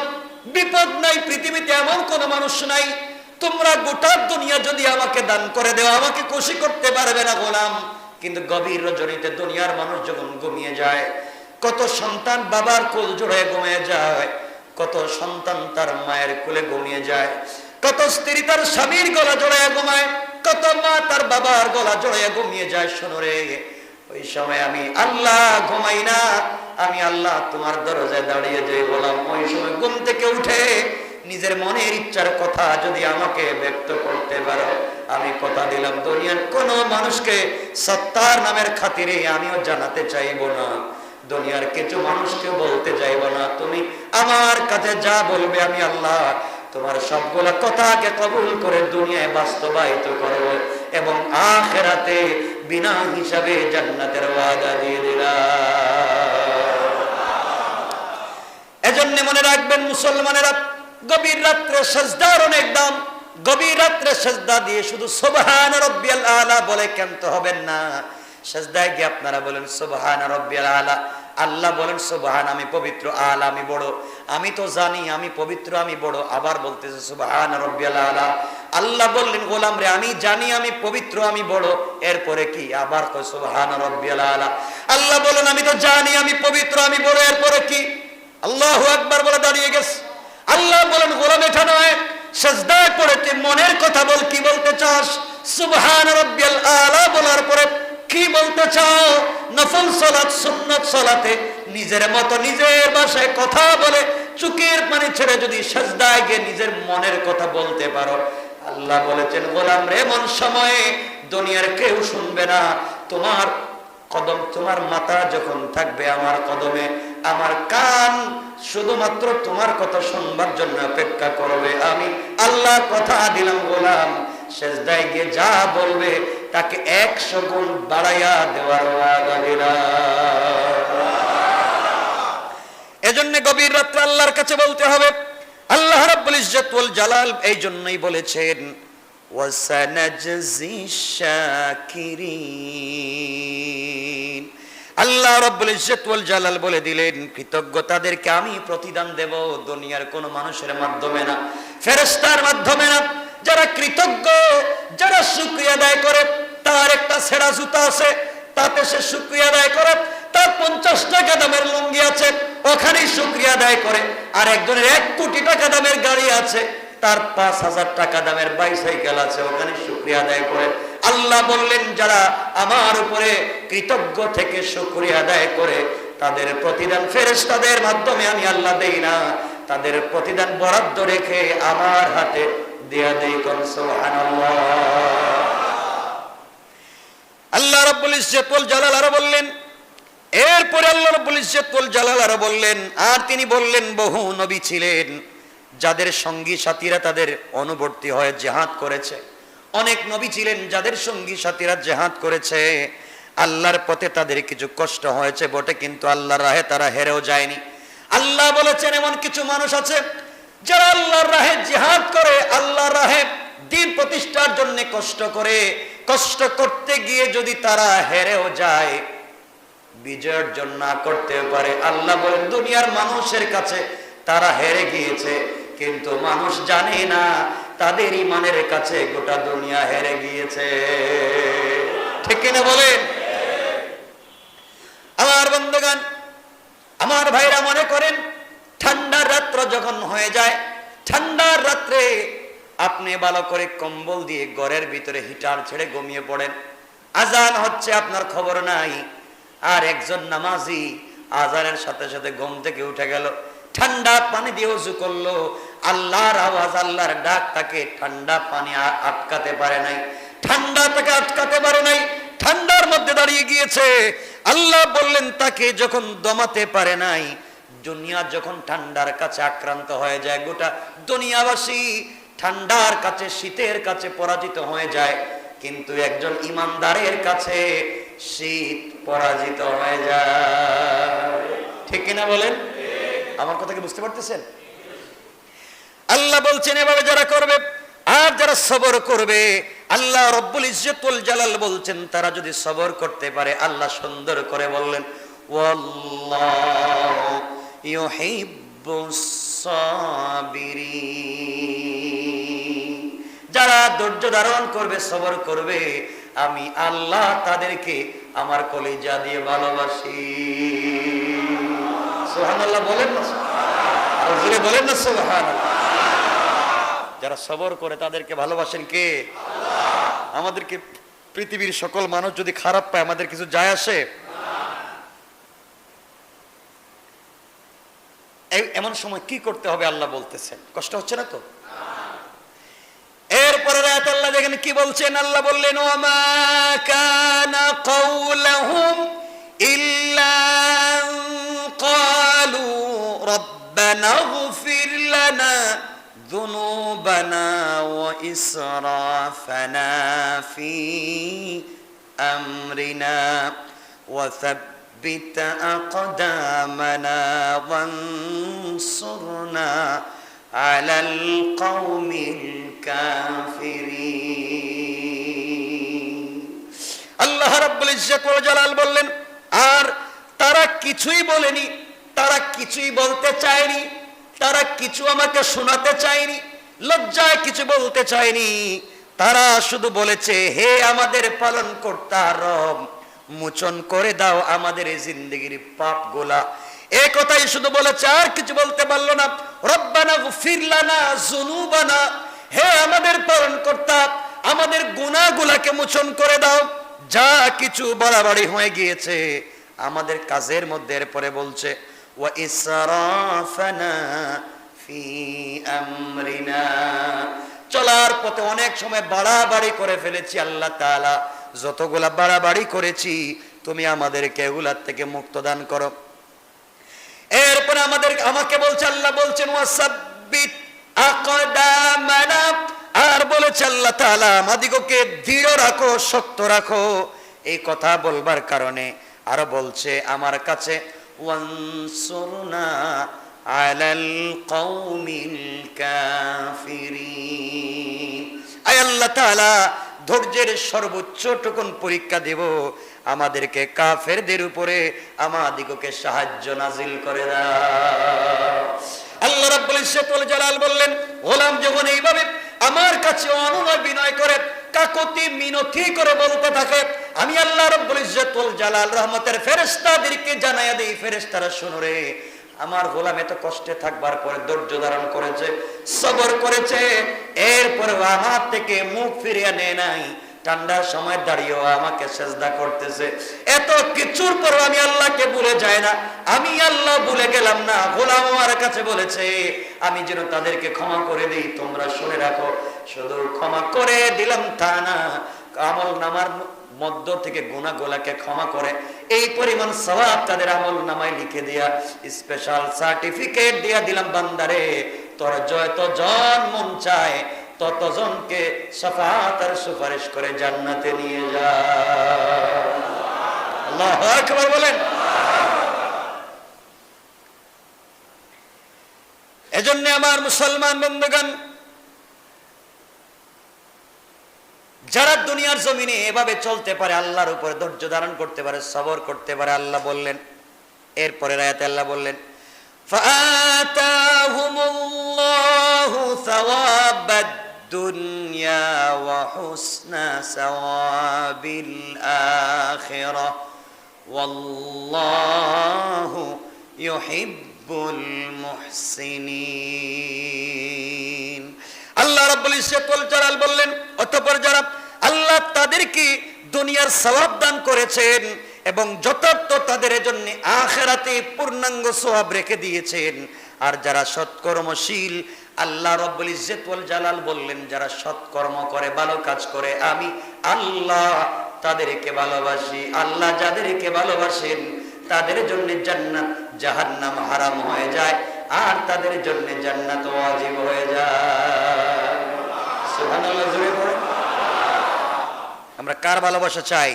বিপদ নাই পৃথিবীতে এমন কোন মানুষ নাই, তোমরা গোটা দুনিয়া যদি আমাকে দান করে দেও আমাকে খুশি করতে পারবে না গোলাম। কিন্তু গভীর রজনীতে দুনিয়ার মানুষ যখন ঘুমিয়ে যায়, কত সন্তান বাবার কোল জড়িয়ে ঘুমিয়ে যায়, কত সন্তান তার মায়ের কোলে ঘুমিয়ে যায়, কত স্ত্রী তার স্বামীর গলা জড়িয়ে ঘুমায়, কত মা তার বাবার গলা জড়িয়ে ঘুমিয়ে যায়। শোনো রে, ওই সময় আমি আল্লাহ ঘুমাই না, আমি আল্লাহ তোমার দরজায় দাঁড়িয়ে যাই গোলাম। ওই সময় ঘুম থেকে উঠে নিজের মনের ইচ্ছার কথা যদি আমাকে ব্যক্ত করতে পারো, আমি কথা দিলাম দুনিয়ার কোন মানুষকে সত্তার নামের খাতিরে আমিও জানাতে চাইব না, দুনিয়ার কিছু মানুষকে বলতে চাইব না। তুমি আমার কাছে যা বলবে আমি আল্লাহ তোমার সবগুলা কথাকে কবুল করে দুনিয়ায় বাস্তবায়িত করব এবং আখিরাতে বিনা হিসাবে জান্নাতের ওয়াদা দিয়ে দিলাম। এজন্য মনে রাখবেন মুসলমানেরা, গভীর রাত্রে সাজদার অনেক দাম। গভীর রাত্রে সাজদা দিয়ে শুধু সুবহান রাব্বিয়াল আলা বলে ক্ষান্ত হবেন না। সাজদায় গিয়ে আপনারা বলেন সুবহান রাব্বিয়াল আলা, আল্লাহ বলেন সুবহান আমি পবিত্র, আলা আমি বড়। আমি তো জানি আমি পবিত্র, আমি বড়, আবার বলতেছে সুবহান রাব্বিয়াল আলা। আল্লাহ বললেন গোলাম রে আমি জানি আমি পবিত্র, আমি বড়, এরপরে কি আবার কয় সুবহান রাব্বিয়াল আলা। আল্লাহ বলেন আমি তো জানি আমি পবিত্র, আমি বড়, এরপরে কি? আল্লাহু আকবার বলে দাঁড়িয়ে গেছে। আল্লাহ বলেন গোলাম এটা নয়, সাজদায় পড়ে মনের কথা বল, কি বলতে চাস? সুবহান রাব্বিয়াল আলা বলার পরে কি বলতে চাও? নফল সালাত সুন্নাত সালাতে নিজের মতো নিজের ভাষায় কথা বলে চোখের পানি ছেড়ে যদি সাজদায় গিয়ে নিজের মনের কথা বলতে পারো, আল্লাহ বলেছেন গোলাম রে এমন সময়ে দুনিয়ার কেউ শুনবে না, তোমার কদম, তোমার মাথা যখন থাকবে আমার কদমে, আমার কান শুধুমাত্র তোমার কথা শুনবার জন্য অপেক্ষা করবে। আমি আল্লাহ কথা দিলাম গোলাম সেজদায় গিয়ে যা বলবে তাকে 100 গুণ বাড়াইয়া দেওয়ার ওয়াদা দিলাম। এজন্য গভীর রাত্রে আল্লাহর কাছে বলতে হবে। আল্লাহ রাব্বুল ইজ্জত ওয়াল জালাল এই জন্যই বলেছেন ওয়াসানাজজি শাকিরিন, আল্লাহ রাব্বুল ইজ্জত ওয়াল জালাল বলে দিলেন, কৃতজ্ঞতাদেরকে আমি প্রতিদান দেব দুনিয়ার কোন মানুষের মাধ্যমে না, ফেরেশতার মাধ্যমে না। যারা কৃতজ্ঞ, যারা শুকরিয়া আদায় করে, তার একটা ছেঁড়া জুতা আছে, তাতে সে শুকরিয়া আদায় করে। তার 50 টাকা দামের লুঙ্গি আছে, ওখানেই শুকরিয়া আদায় করে। আর একজনের 1 কোটি টাকা দামের গাড়ি আছে, তার 5000 টাকা দামের বাইসাইকেল আছে, ওখানে শুকরিয়া আদায় করে। আল্লাহ বললেন, যারা আমার উপরে কৃতজ্ঞ থেকে শুকরিয়া আদায় করে, তাদের প্রতিদান ফেরেশতাদের মাধ্যমে আমি আল্লাহ দেই না, তাদের প্রতিদান বরাদ্দ রেখে আমার হাতে দেয়া দেই। কোন সুবহানাল্লাহ। আল্লাহ রাব্বুল ইজ্জত ওয়াল জালাল আরো বললেন, এরপরে আল্লাহ রাব্বুল ইজ্জত ওয়াল জালাল আরো বললেন, আর তিনি বললেন, বহু নবী ছিলেন যাদের সঙ্গী সাথীরা তাদের অনুবর্তী হয়ে জিহাদ করেছে। অনেক নবী ছিলেন যাদের সঙ্গী সাথীরা জিহাদ করেছে, আল্লাহর পথে তাদের কিছু কষ্ট হয়েছে বটে, কিন্তু আল্লাহর রাহে তারা হেরেও যায়নি। আল্লাহ বলেছেন, এমন কিছু মানুষ আছে যারা আল্লাহর রাহে জিহাদ করে, আল্লাহর রাহে দ্বীন প্রতিষ্ঠার জন্য কষ্ট করে, কষ্ট করতে গিয়ে যদি তারা হেরেও যায়, বিজয় অর্জন না করতে পারে, আল্লাহ বলেন দুনিয়ার মানুষের কাছে তারা হেরে গিয়েছে, কিন্তু মানুষ জানে না তাদের ঈমানের কাছে গোটা দুনিয়া হেরে গিয়েছে। ঠিক কিনা বলেন? আমার বন্ধুগণ, আমার ভাইরা, মনে করেন ঠান্ডার রাত্র যখন হয়ে যায়, ঠান্ডার রাত্রে আপনি ভালো করে কম্বল দিয়ে ঘরের ভিতরে হিটার ছেড়ে ঘুমিয়ে পড়েন, আজান হচ্ছে আপনার খবর নাই, আর একজন নামাজি আজানের সাথে সাথে ঘুম থেকে উঠে গেল, ঠান্ডা পানি দিয়ে ওযু করলো, আল্লাহর আওয়াজ, আল্লাহর ডাক তাকে ঠান্ডা পানি আটকাতে পারে নাই, ঠান্ডা তাকে আটকাতে পারে নাই, ঠান্ডার মধ্যে দাঁড়িয়ে গিয়েছে। আল্লাহ বললেন, তাকে যখন দমাতে পারে নাই, দুনিয়া যখন ঠান্ডার কাছে আক্রান্ত হয়ে যায়, গোটা দুনিয়াবাসী ঠান্ডার কাছে, শীতের কাছে পরাজিত হয়ে যায়, কিন্তু একজন ইমানদারের কাছে শীত পরাজিত হয়ে যায়। ঠিক কিনা বলেন? আমার কথা কি বুঝতে পারতেছেন? আল্লাহ বলছেন, এভাবে যারা করবে আর যারা সবর করবে, আল্লাহ রব্বুল ইজ্জত ওয়াল জালাল বলছেন, তারা যদি সবর করতে পারে, আল্লাহ সুন্দর করে বললেন, ওয়াল্লাহু ইউহিব্বুস সাবিরিন। যারা ধৈর্য ধারণ করবে, সবর করবে, আমি আল্লাহ তাদেরকে আমার কলিজা দিয়ে ভালোবাসি। সুবহানাল্লাহ বলেন না? আর জোরে বলেন না সুবহানাল্লাহ। যারা সবর করে তাদেরকে ভালোবাসেন কে? আল্লাহ। আমাদেরকে পৃথিবীর সকল মানুষ যদি খারাপ পায়, আমাদের কিছু যায় আসে? এমন সময় কি করতে হবে আল্লাহ বলতেছেন, কষ্ট হচ্ছে না তো? এরপরে আয়াত আল্লাহ দেখেন কি বলছেন। আল্লাহ বললেন, ওয়ামা কানা কাওলাহুম ইল্লা ক্বালু রব্বানা ইগফির লানা যুনুবানা ওয়া ইসরাফানা ফি আমরিনা ওয়া সাব্বিত আকদামানা ওয়ানসুরনা আলাল কওমিল কাফিরিন। আল্লাহ রাব্বুল ইজ্জত ওয়াল জালাল বললেন, আর তারা কিছুই বলেনি, তারা কিছুই বলতে চায়নি, তারা কিছু আমাকে শোনাতে চায়নি, লজ্জায় কিছু বলতে চায়নি, তারা শুধু বলেছে, হে আমাদের পালনকর্তা রব, মোচন করে দাও আমাদের এই জিন্দেগির পাপগুলা। এই কথাই শুধু বলেছে, আর কিছু বলতে পারলো না। রব্বানা ইগফির লানা যুনুবানা, হে আমাদের পালনকর্তা, আমাদের গুনাহগুলোকে মোচন করে দাও, যা কিছু বাড়াবাড়ি হয়ে গিয়েছে আমাদের কাজের মধ্যে। এরপরে বলছে, ওয়া ইসরাফানা ফি আমরিনা, চলার পথে অনেক সময় বাড়াবাড়ি করে ফেলেছি আল্লাহ তাআলা, যতগুলা বাড়াবাড়ি করেছি তুমি আমাদেরকে এগুলার থেকে মুক্ত দান করো। এরপরে আমাকে বলছে, আল্লাহ বলছেন, ওয়াসাব্বিত আকদামানা, আর বলেছে আল্লাহ তাআলা, আমাদিগকে দৃঢ় রাখো, শক্ত রাখো। এই কথা বলবার কারণে আরো বলছে আমার কাছে, ওয়ানসুরনা আলাল কওমিল কাফিরিন। আয় আল্লাহ তাআলা, ধৈর্যের সর্বোচ্চ টুকুন পরীক্ষা দেব, আমাদেরকে কাফেরদের উপরে আমাদিগকে সাহায্য নাজিল করে দাও। আল্লাহ রাব্বুল ইজ্জত ওয়াল জালাল বললেন, গোলাম যখন এইভাবে আমার কাছে অনুনয় বিনয় করে, কাকুতি মিনতি করে বলতে থাকে, আমি আল্লাহ রাব্বুল ইজ্জত ওয়াল জালাল রহমতের ফেরেশতাদেরকে জানায়া দেই, ফেরেশতারা শুনো রে, আমার গোলাম এত কষ্টে থাকবার পরে ধৈর্য ধারণ করেছে, সবর করেছে, এরপরে আমার থেকে মুখ ফিরিয়ে নেয় নাই, ঠান্ডার সময় দাঁড়িয়েও আমাকে সেজদা করতেছে, এত কিছুর পর আমি আল্লাহকে ভুলে যাই না, আমি আল্লাহ ভুলে গেলাম না। গোলাম আমার কাছে বলেছে আমি যেন তাদেরকে ক্ষমা করে দিই, তোমরা শুনে রাখো, শুধু ক্ষমা করে দিলাম তা না, আমল নামার মধ্য থেকে গুনাহগুলোকে ক্ষমা করে এই পরিমাণ সওয়াব তাদের আমল নামায় লিখে দিয়া স্পেশাল সার্টিফিকেট দিয়া দিলাম, বান্দারে তোর যতজন মন চায় ততজনকে শাফাআত আর সুপারিশ করে জান্নাতে নিয়ে যা। আল্লাহু আকবার বলেন। এজন্য আমার মুসলমান বন্ধুগণ, যারা দুনিয়ার জমিনে এভাবে চলতে পারে, আল্লাহর উপর ধৈর্য ধারণ করতে পারে, সবর করতে পারে, আল্লাহ বললেন, এরপরে আয়াতে আল্লাহ বললেন, ফাআতাহুমুল্লাহু সাওয়াবাদ দুনিয়া ওয়া হুসনা সাওয়াবিল আখিরাহ ওয়াল্লাহু ইউহিব্বুল মুহসিনিন। আল্লাহ রাব্বুল ইজ্জত ওয়াল জালাল বললেন, অতঃপর যারা আল্লাহ তাদেরকে দুনিয়ার সওয়াব দান করেছেন এবং যথার্থ তাদের জন্য আখিরাতে পূর্ণাঙ্গ সওয়াব রেখে দিয়েছেন, আর যারা সৎকর্মশীল, আল্লাহ রাব্বুল ইজ্জত ওয়াল জালাল বললেন, যারা সৎকর্ম করে, ভালো কাজ করে, আমি আল্লাহ তাদেরকে ভালোবাসি। আল্লাহ যাদেরকে ভালোবাসেন তাদের জন্য জান্নাত জাহান্নাম হারাম হয়ে যায়, আর তাদের জন্য জান্নাত ওয়াজিব হয়ে যায়। সুবহানাল্লাহ, জোরে বলেন। আমরা কার ভালোবাসা চাই?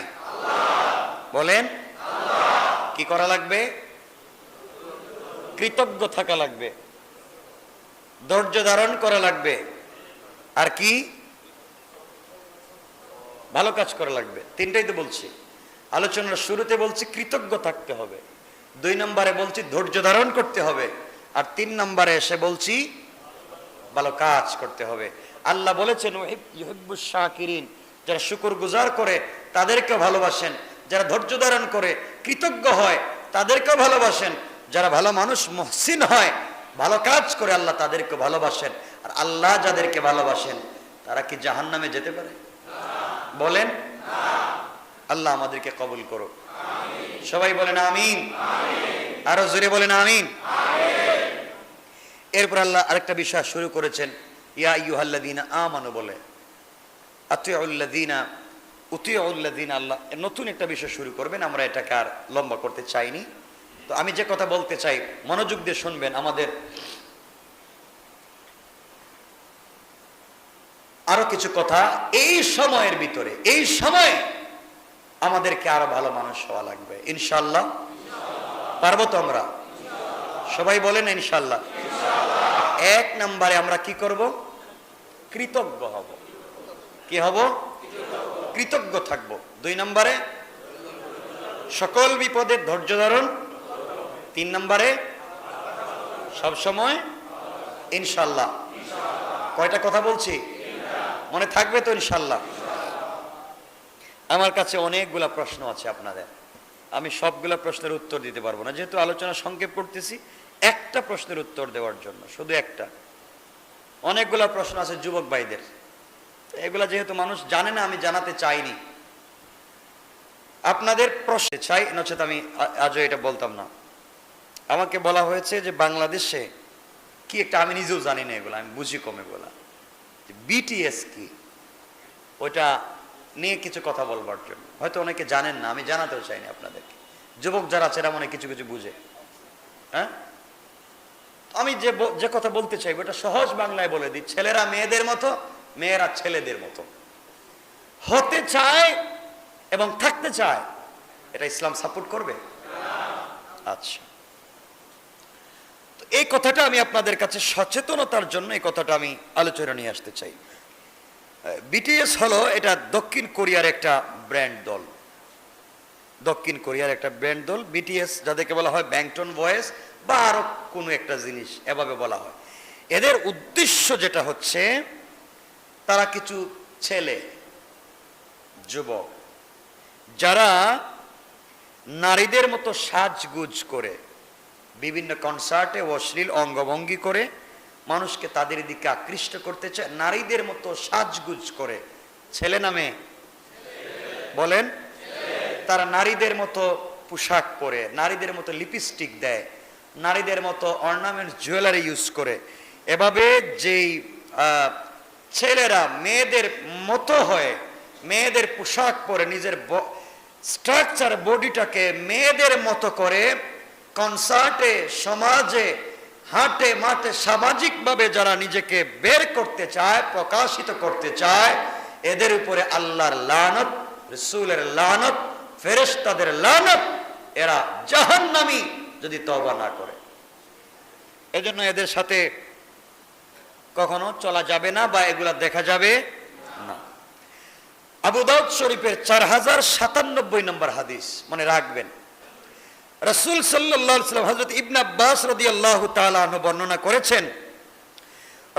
বলেন। কি করা লাগবে? কৃতজ্ঞ থাকা লাগবে, ধৈর্য ধারণ করা লাগবে, আর কি? ভালো কাজ করা লাগবে। তিনটাই তো বলছি, আলোচনার শুরুতে বলছি কৃতজ্ঞ থাকতে হবে, 2 নম্বরে বলছি ধৈর্য ধারণ করতে হবে, আর 3 নম্বরে এসে বলছি ভালো কাজ করতে হবে। আল্লাহ বলেছেন ইউহিব্বুশ শাকিরিন, যারা শুকরগুজার করে তাদেরকে ভালোবাসেন, যারা ধৈর্য ধারণ করে কৃতজ্ঞ হয় তাদেরকে ভালোবাসেন, যারা ভালো মানুষ মুহসিন হয়, ভালো কাজ করে, আল্লাহ তাদেরকে ভালোবাসেন। আর আল্লাহ যাদেরকে ভালোবাসেন তারা কি জাহান্নামে যেতে পারে? বলেন। আল্লাহ আমাদেরকে কবুল করো, সবাই বলেন আমিন। আরো জোরে বলেন আমিন। এরপর আল্লাহ আরেকটা বিষয় শুরু করেছেন, ইয়া আইয়ুহাল্লাযীনা আমানু বলে, আতিউল্লাযীনা উতিউল্লাযীনা। আল্লাহ নতুন একটা বিষয় শুরু করবেন, আমরা এটাকে আর লম্বা করতে চাইনি। তো আমি যে কথা বলতে চাই মনোযোগ দিয়ে শুনবেন। আমাদের আরো কিছু কথা এই সময়ের ভিতরে, এই সময় আমাদেরকে আরো ভালো মানুষ হওয়া লাগবে ইনশাআল্লাহ। পারবো তো আমরা? সবাই বলেন ইনশাআল্লাহ। 1 নম্বরে আমরা কি করব? কৃতজ্ঞ হব। কি হব? কৃতজ্ঞ থাকব। 2 নম্বরে সকল বিপদে ধৈর্য ধারণ। 3 নম্বরে সব সময় ইনশাআল্লাহ। কয়টা কথা বলছি? মনে থাকবে তো ইনশাআল্লাহ? আমার কাছে অনেকগুলা প্রশ্ন আছে আপনাদের, আমি সবগুলা প্রশ্নের উত্তর দিতে পারবো না, যেহেতু আলোচনা সংক্ষেপ করতেছি। একটা প্রশ্নের উত্তর দেওয়ার জন্য, শুধু একটা। অনেকগুলা প্রশ্ন আছে যুবক ভাইদের, এগুলা যেহেতু মানুষ জানে না, আমি জানাতে চাইনি। আপনাদের প্রশ্ন চাই, নচেত আমি আজও এটা বলতাম না। আমাকে বলা হয়েছে যে বাংলাদেশে কি একটা, আমি নিজেও জানি না এগুলো, আমি বুঝি কমে বলা, বিটিএস কি, ওইটা নিয়ে কিছু কথা বলবার জন্য। হয়তো অনেকে জানেন না, আমি জানাতেও চাইনি আপনাদেরকে। যুবক যারা আছে এরা মনে কিছু কিছু বুঝে। হ্যাঁ, আমি যে কথা বলতে চাই ওটা সহজ বাংলায় বলে দিই। ছেলেরা মেয়েদের মতো, মেয়েরা ছেলেদের মতো হতে চায় এবং থাকতে চায়, এটা ইসলাম সাপোর্ট করবে? আচ্ছা, তো এই কথাটা আমি আপনাদের কাছে সচেতনতার জন্য এই কথাটা আমি আলোচনা নিয়ে আসতে চাই। বিটিএস হলো এটা দক্ষিণ কোরিয়ার একটা ব্র্যান্ড দল, দক্ষিণ কোরিয়ার একটা ব্র্যান্ড দল। বিটিএস যাদেরকে বলা হয় ব্যাংটন বয়েজ বা আরো কোনো একটা জিনিস এভাবে বলা হয়। এদের উদ্দেশ্য যেটা হচ্ছে, তারা কিছু ছেলে যুবক যারা নারীদের মতো সাজগুজ করে বিভিন্ন কনসার্টে অশ্লীল অঙ্গভঙ্গি করে মানুষকে তাদের দিকে আকৃষ্ট করতে চায়, নারীদের মতো সাজগুজ করে। ছেলে নামে বলেন, তারা নারীদের মতো পোশাক পরে, নারীদের মতো লিপস্টিক দেয়, নারীদের মতো অর্নামেন্ট জুয়েলারি ইউজ করে। এভাবে যেই ছেলেরা মেয়েদের মতো হয়ে মেয়েদের পোশাক পরে নিজের স্ট্রাকচার বডিটাকে মেয়েদের মতো করে কনসার্টে সমাজে হাটে মাঠে সামাজিকভাবে যারা নিজেকে বের করতে চায়, প্রকাশিত করতে চায়, এদের উপরে আল্লাহর লানত, রাসূলের লানত, ফেরেশতাদের লানত। এরা জাহান্নামী যদি তওবা না করে। এজন্য এদের সাথে কখনো চলা যাবে না বা এগুলা দেখা যাবে না। আবু দাউদ শরীফের 4097 নম্বর হাদিস মনে রাখবেন। রাসূল সাল্লাল্লাহু আলাইহি ওয়াসাল্লাম হযরত ইবনে আব্বাস রাদিয়াল্লাহু তাআলা আনহু বর্ণনা করেছেন,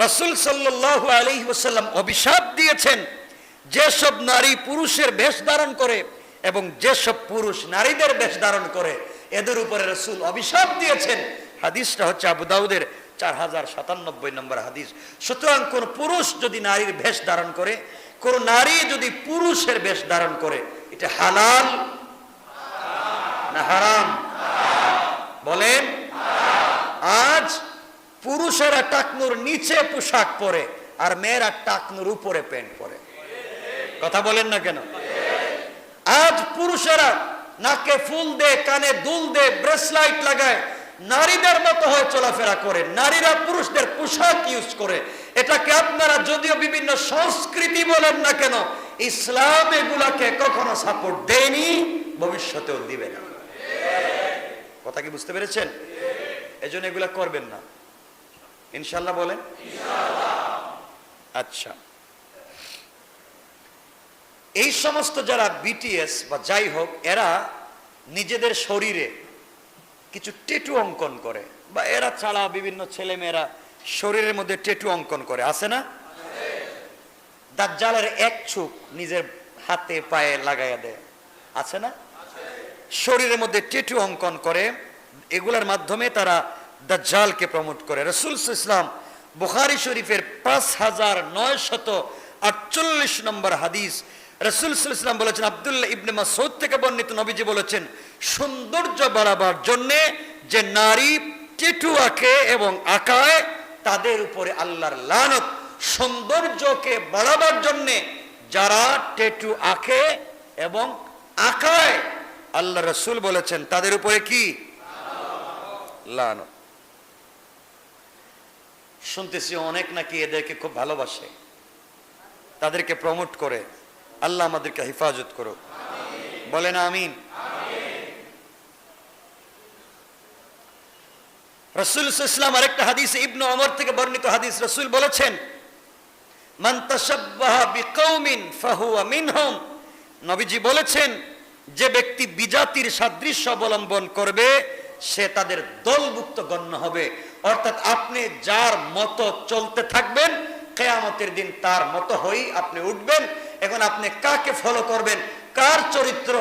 রাসূল সাল্লাল্লাহু আলাইহি ওয়াসাল্লাম অভিশাপ দিয়েছেন যেসব নারী পুরুষের বেশ ধারণ করে এবং যেসব পুরুষ নারীদের বেশ ধারণ করে, এদের উপরে রাসূল অভিশাপ দিয়েছেন। হাদিসটা হচ্ছে আবু দাউদের 4097 নম্বর হাদিস। সুতরাং কোন পুরুষ যদি নারীর বেশ ধারণ করে, কোন নারী যদি পুরুষের বেশ ধারণ করে, এটা হালাল না হারাম? বলেন। আজ পুরুষেরা টাকনুর নিচে পোশাক পরে আর মেয়েরা টাকনুর উপরে প্যান্ট পরে। কথা বলেন না কেন? আজ পুরুষেরা নাকে ফুল দে, কানে দুল দে, ব্রেসলাইট লাগায়, নারীদের মতো হয়ে চলাফেরা করে, নারীরা পুরুষদের পোশাক ইউজ করে। এটাকে আপনারা যদিও বিভিন্ন সংস্কৃতি বলেন না কেন, ইসলাম এগুলাকে কখনো সাপোর্ট দেয়নি, ভবিষ্যতেও দিবে না। কথা কি বুঝতে পেরেছেন? এজন্য এগুলা করবেন না, ইনশাআল্লাহ বলেন। আচ্ছা, এই সমস্ত যারা বিটিএস বা যাই হোক, এরা নিজেদের শরীরে কিছু ট্যাটু অঙ্কন করে, বা এরা ছাড়া বিভিন্ন ছেলে মেয়েরা শরীরের মধ্যে ট্যাটু অঙ্কন করে, আছে না? দাজ্জালের এক চোখ নিজের হাতে পায়ে লাগাইয়া দেয়, আছে না? শরীরের মধ্যে ট্যাটু অঙ্কন করে, এগুলোর মাধ্যমে তারা দাজ্জালকে প্রমোট করে। রাসূল সাল্লাল্লাহু আলাইহি ওয়াসাল্লাম বুখারী শরীফের 5948 নম্বর হাদিস, রাসূল সাল্লাল্লাহু আলাইহি ওয়াসাল্লাম বলেছেন, আব্দুল্লাহ ইবনে মাসউদ থেকে বর্ণিত, নবীজি বলেছেন, সৌন্দর্য বাড়াবার জন্য যে নারী ট্যাটু আঁকে এবং আঁকায়, তাদের উপরে আল্লাহর লানত। সৌন্দর্যকে বাড়াবার জন্য যারা ট্যাটু আঁকে এবং আঁকায়, আল্লাহ রাসূল বলেছেন তাদের উপরে কি লানত। শুনতেছি অনেক নাকি এদেরকে খুব ভালোবাসে, তাদেরকে প্রমোট করে। আল্লাহ আমাদেরকে হেফাজত করুক, বলেন আমিন। রাসূল সাল্লাল্লাহু আলাইহি ওয়াসাল্লাম আরেকটা হাদিসে, ইবনে ওমর থেকে বর্ণিত হাদিস, রাসূল বলেছেন, মান তাশাব্বাহা বিকাউমিন ফাহুয়া মিনহুম। নবীজি বলেছেন, যে ব্যক্তি বিজাতির সাদৃশ্য অবলম্বন করবে সে তাদের দলভুক্ত গণ্য হবে। অর্থাৎ আপনি যার মতো চলতে থাকবেন, কিয়ামতের দিন তার মতো হয়েই আপনি উঠবেন। এখন আপনি কাকে ফলো করবেন, কার চরিত্র,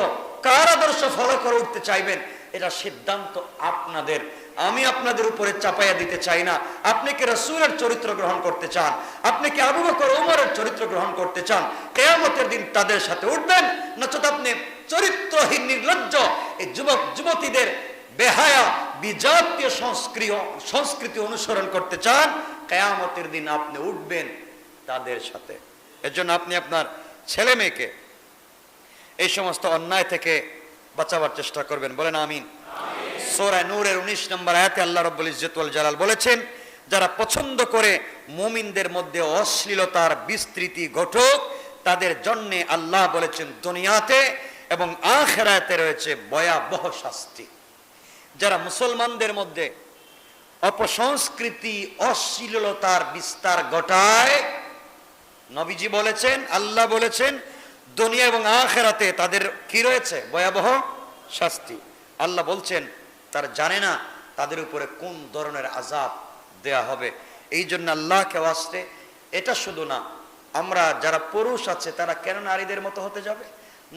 কার আদর্শ ফলো করে উঠতে চাইবেন, এটা সিদ্ধান্ত আপনাদের। আমি আপনাদের উপরে চাপাইয়া দিতে চাই না। আপনি কি রাসূলের চরিত্র গ্রহণ করতে চান? আপনি কি আবু বকর ওমরের চরিত্র গ্রহণ করতে চান? কিয়ামতের দিন তাদের সাথে উঠবেন। নচেত আপনি চরিত্রহীন নির্লজ্জ এই যুবক যুবতীদের বেহায়া বিজাতীয় সংস্কৃতি অনুসরণ করতে চান, কিয়ামতের দিন আপনি উঠবেন তাদের সাথে। এর জন্য আপনি আপনার ছেলে মেয়েকে এই সমস্ত অন্যায় থেকে বাঁচাবার চেষ্টা করবেন, বলেন আমিন। সূরা নূরের 19 নম্বর আয়াতে আল্লাহ রাব্বুল ইজ্জত ওয়াল জালাল বলেছেন, যারা পছন্দ করে মুমিনদের মধ্যে অশ্লীলতার বিস্তৃতি ঘটুক, তাদের জন্য আল্লাহ বলেছেন দুনিয়াতে এবং আখিরাতে রয়েছে ভয়াবহ শাস্তি। যারা মুসলমানদের মধ্যে অপসংস্কৃতি অশ্লীলতার বিস্তার ঘটায়, নবীজি বলেছেন, আল্লাহ বলেছেন, দুনিয়া এবং আখিরাতে তাদের কি রয়েছে? ভয়াবহ শাস্তি। আল্লাহ বলছেন তারা জানে না তাদের উপরে কোন ধরনের আযাব দেয়া হবে। এই জন্য আল্লাহকে ওয়াস্তে, এটা শুধু না, আমরা যারা পুরুষ আছে তারা কেন নারীদের মতো হতে যাবে?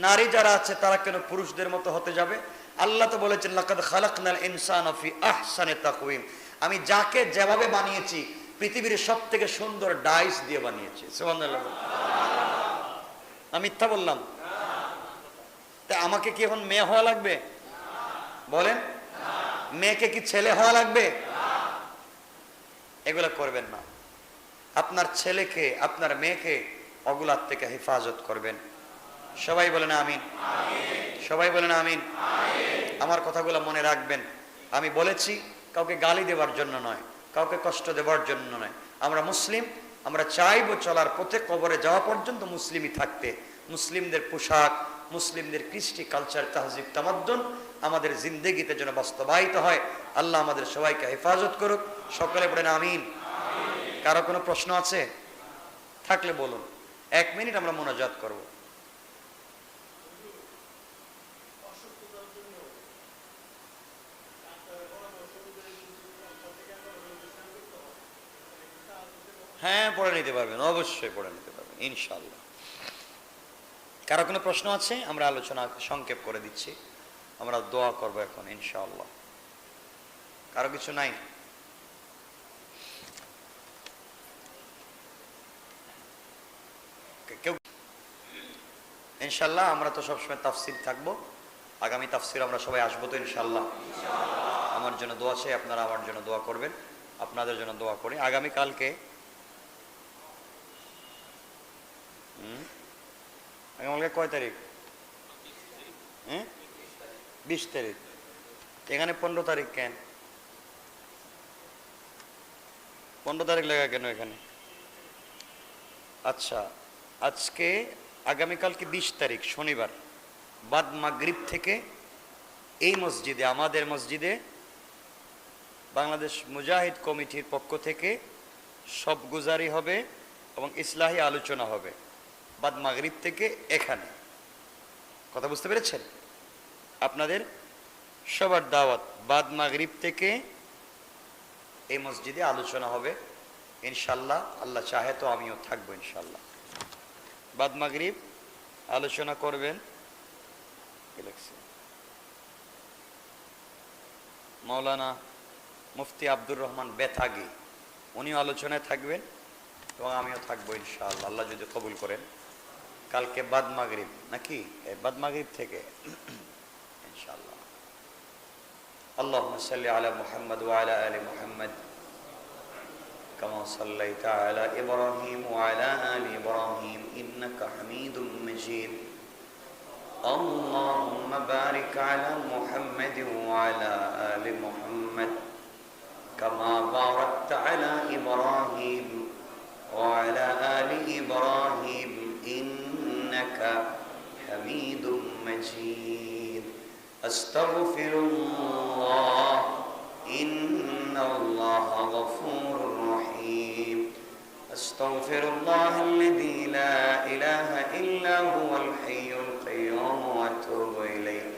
নারী যারা আছে তারা কেন পুরুষদের মতো হতে যাবে? আল্লাহ তো বলেছেন লাকাদ খালাকনাল ইনসানা ফি আহসানি তাকওয়িম, আমি যাকে যেভাবে বানিয়েছি পৃথিবীর সবথেকে সুন্দর ডাইস দিয়ে বানিয়েছি। সুবহানাল্লাহ। আমি মিথ্যা বললাম? তা আমাকে কি এখন মেয়ে হওয়া লাগবে? বলেন, মেয়েকে কি ছেলে হওয়া লাগবে? এগুলা করবেন না। আপনার ছেলেকে, আপনার মেয়েকে ওগুলার থেকে হেফাজত করবেন। সবাই বলেন আমিন। সবাই বলেন আমিন। আমার কথাগুলো মনে রাখবেন। আমি বলেছি কাউকে গালি দেওয়ার জন্য নয়, কাউকে কষ্ট দেওয়ার জন্য নয়। আমরা মুসলিম, আমরা চাইবো চলার পথে কবরে যাওয়া পর্যন্ত মুসলিমই থাকতে। মুসলিমদের পোশাক, মুসলিমদের কৃষ্টি, কালচার, তাহজিব, তামাদ্দুন আমাদের জিন্দেগিতে যেন বাস্তবায়িত হয়। আল্লাহ আমাদের সবাইকে হেফাজত করুক। সকলে বলেন আমিন। কারো কোনো প্রশ্ন আছে? থাকলে বলুন। 1 মিনিট আমরা মোনাজাত করব। হ্যাঁ, পড়ে নিতে পারবেন, অবশ্যই পড়ে নিতে পারবেন ইনশাআল্লাহ। কারো কোনো প্রশ্ন আছে? আমরা আলোচনা সংক্ষেপ করে দিচ্ছি, আমরা দোয়া করব এখন ইনশাআল্লাহ। কারো কিছু নাই? কেউ? ইনশাআল্লাহ আমরা তো সবসময় তাফসীর থাকবো। আগামী তাফসীর আমরা সবাই আসবো তো ইনশাআল্লাহ। আমার জন্য দোয়া চাই, আপনারা আমার জন্য দোয়া করবেন, আপনাদের জন্য দোয়া করি। আগামী কালকে আগামীকালকে কয় তারিখ? 20 তারিখ। এখানে 15 তারিখ কেন? 15 তারিখ লেখা কেন এখানে? আচ্ছা, আজকে আগামীকালকে 20 তারিখ শনিবার বাদ মাগরিব থেকে এই মসজিদে, আমাদের মসজিদে বাংলাদেশ মুজাহিদ কমিটির পক্ষ থেকে সব গুজারি হবে এবং ইসলাহি আলোচনা হবে বাদ মাগরিব থেকে এখানে। কথা বুঝতে পেরেছেন? আপনাদের সবার দাওয়াত। বাদ মাগরিব থেকে এই মসজিদে আলোচনা হবে ইনশাআল্লাহ। আল্লাহ চাহে তো আমিও থাকবো ইনশাআল্লাহ। বাদ মাগরিব আলোচনা করবেন মাওলানা মুফতি আব্দুর রহমান বেতাগী, উনিও আলোচনায় থাকবেন এবং আমিও থাকবো ইনশাআল্লাহ, আল্লাহ যদি কবুল করেন। কালকে বাদ মাগরিব নাকি? বাদ মাগরিব থেকে ইনশাআল্লাহ। আল্লাহুম্মা সাল্লি আলা মুহাম্মদ ওয়া আলা আলি মুহাম্মদ কামা সাল্লাইতা আলা ইব্রাহিম ওয়া আলা আলি ইব্রাহিম ইন্নাকা হামিদুম মাজিদ। আল্লাহুম্মা বারিক আলা মুহাম্মদ ওয়া আলা আলি মুহাম্মদ কামা বারাকতা আলা ইব্রাহিম ওয়া আলা আলি ইব্রাহিম ইন্নাকা হামিদুম মাজিদ। আস্তাগফিরুল্লাহ ইন্নাল্লাহা গফুরুর রহিম। আস্তাগফিরুল্লাহাল্লাযী লা ইলাহা ইল্লা হুয়াল হাইয়ুল কাইয়্যুম ওয়া আতুবু ইলাইহি।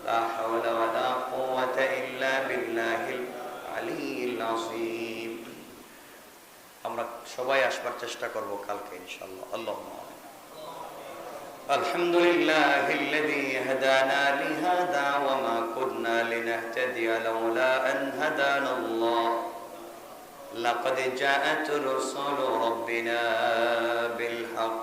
লা হাওলা ওয়া লা কুওয়াতা ইল্লা বিল্লাহিল আলিয়্যিল আযীম। আমরা সবাই আসবার চেষ্টা করব কালকে ইনশাআল্লাহ। আল্লাহুম্মা আমিন। আলহামদুলিল্লাহিল্লাযী হাদানা লিহাদা ওয়া মা কুন্না লিনাহতাদিয়া লাওলা আন হাদানাল্লাহ। লাকাদ জাআত রুসুলু রাব্বিনা বিল হক।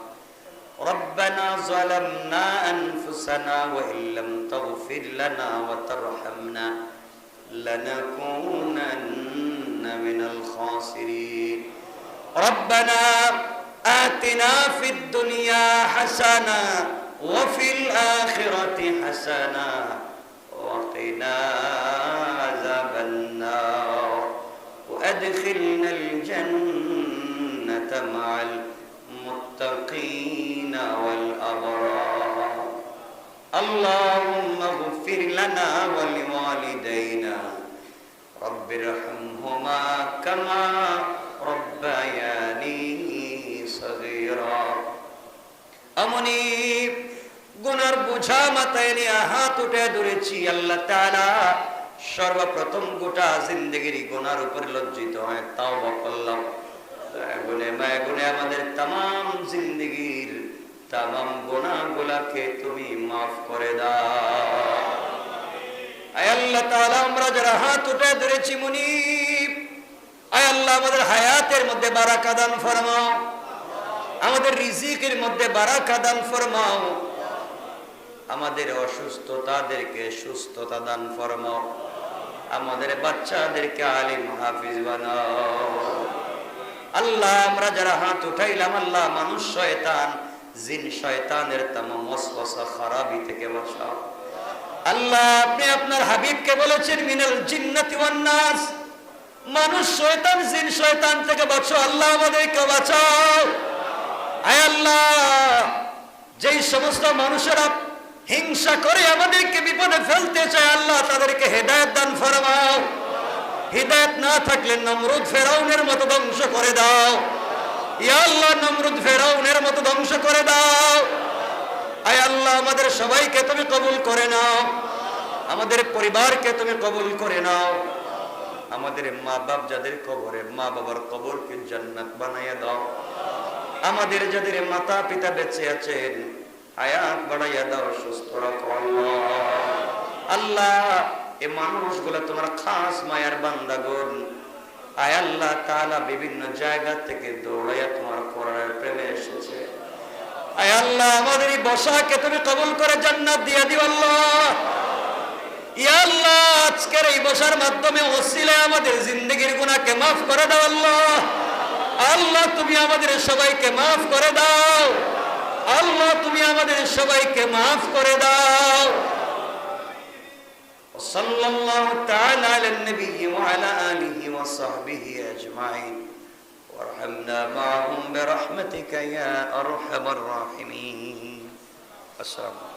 রব্বানা যালামনা আনফুসানা ওয়া ইল্লাম তাগফির লানা ওয়া তারহামনা লানাকুনান্না মিনাল খাসিরিন। রব্বানা آتنا في الدنيا حسنة وفي الآخرة حسنة وقنا عذاب النار وأدخلنا الجنة مع المتقين والأبرار. اللهم اغفر لنا ولوالدينا رب ارحمهما كما ربياني صغيرا. অমনি গুনার বোঝা মাথায় নিয়ে হাত উঠে ধরেছি আল্লাহ তাআলা সর্বপ্রথম গোটা জিন্দেগির গুনার উপরে লজ্জিত হয় তাওবা করলাম গুনে আমাদের তামাম জিন্দেগির তামাম গুনাহগুলোকে তুমি মাফ করে দাও। আয় আল্লাহ তাআলা আমরা যারা হাত উঠে ধরেছি মুনিব, আয় আল্লাহ আমাদের হায়াতের মধ্যে বারাকা দান ফরমাও, আমাদের রিজিকের মধ্যে বারাকা দান ফরমাও, আমাদের অসুস্থতাদেরকে সুস্থতা দান ফরমাও, আমাদের বাচ্চাদেরকে আলিম হাফিজ বানাও। আল্লাহ আমরা যারা হাত উঠাইলাম আল্লাহ মানুষ শয়তান জিন শয়তানের তামাম ওয়াসওয়াসা খারাবি থেকে বাঁচাও। আল্লাহ আপনি আপনার হাবিবকে বলেছেন মিনাল জিন্নাতি ওয়ান নাস, মানুষ শয়তান জিন শয়তান থেকে বাঁচাও। আল্লাহ আমাদেরকে বাঁচাও। আয় আল্লাহ যেই সমস্ত মানুষেরা হিংসা করে আমাদেরকে বিপদে ফেলতে চায় আল্লাহ তাদেরকে হেদায়েত দান ফরমাও। হিদায়াত না থাকলে নমরুদ ফেরাউনের মতো ধ্বংস করে দাও। ইয়া আল্লাহ নমরুদ ফেরাউনের মতো ধ্বংস করে দাও। আয় আল্লাহ আমাদের সবাইকে তুমি কবুল করে নাও, আমাদের পরিবারকে তুমি কবুল করে নাও, আমাদের মা বাপ যাদের কবরে মা বাবার কবরকে জান্নাত বানাইয়া দাও, আমাদের যাদের মাতা পিতা বেঁচে আছেন হায়াত বাড়াইয়া দাও, সুস্থ রাখো আল্লাহ। এই মানুষগুলো তোমার খাস মায়ার বান্দাগণ, আয় আল্লাহ তাআলা বিভিন্ন জায়গা থেকে দৌড়াইয়া তোমার কোরআনের প্রেমে এসেছে। আয় আল্লাহ আমাদের এই বসাকে তুমি কবুল করে জান্নাত দিয়ে দিও আল্লাহ। ইয়া আল্লাহ আজকের এই বসার মাধ্যমে ওসিলায় আমাদের জিন্দেগির গুনাহকে মাফ করে দাও আল্লাহ। আল্লাহ তুমি আমাদের সবাইকে মাফ করে দাও। আল্লাহ তুমি আমাদের সবাইকে মাফ করে দাও। সাল্লাল্লাহু তাআলা আলান নবী ওয়া আলা আলিহি ওয়া সাহবিহি আজমাইন ওয়ারহামনা মা'হুম বিরহমাতিকা ইয়া আরহামার রাহিমিন। আসসালামু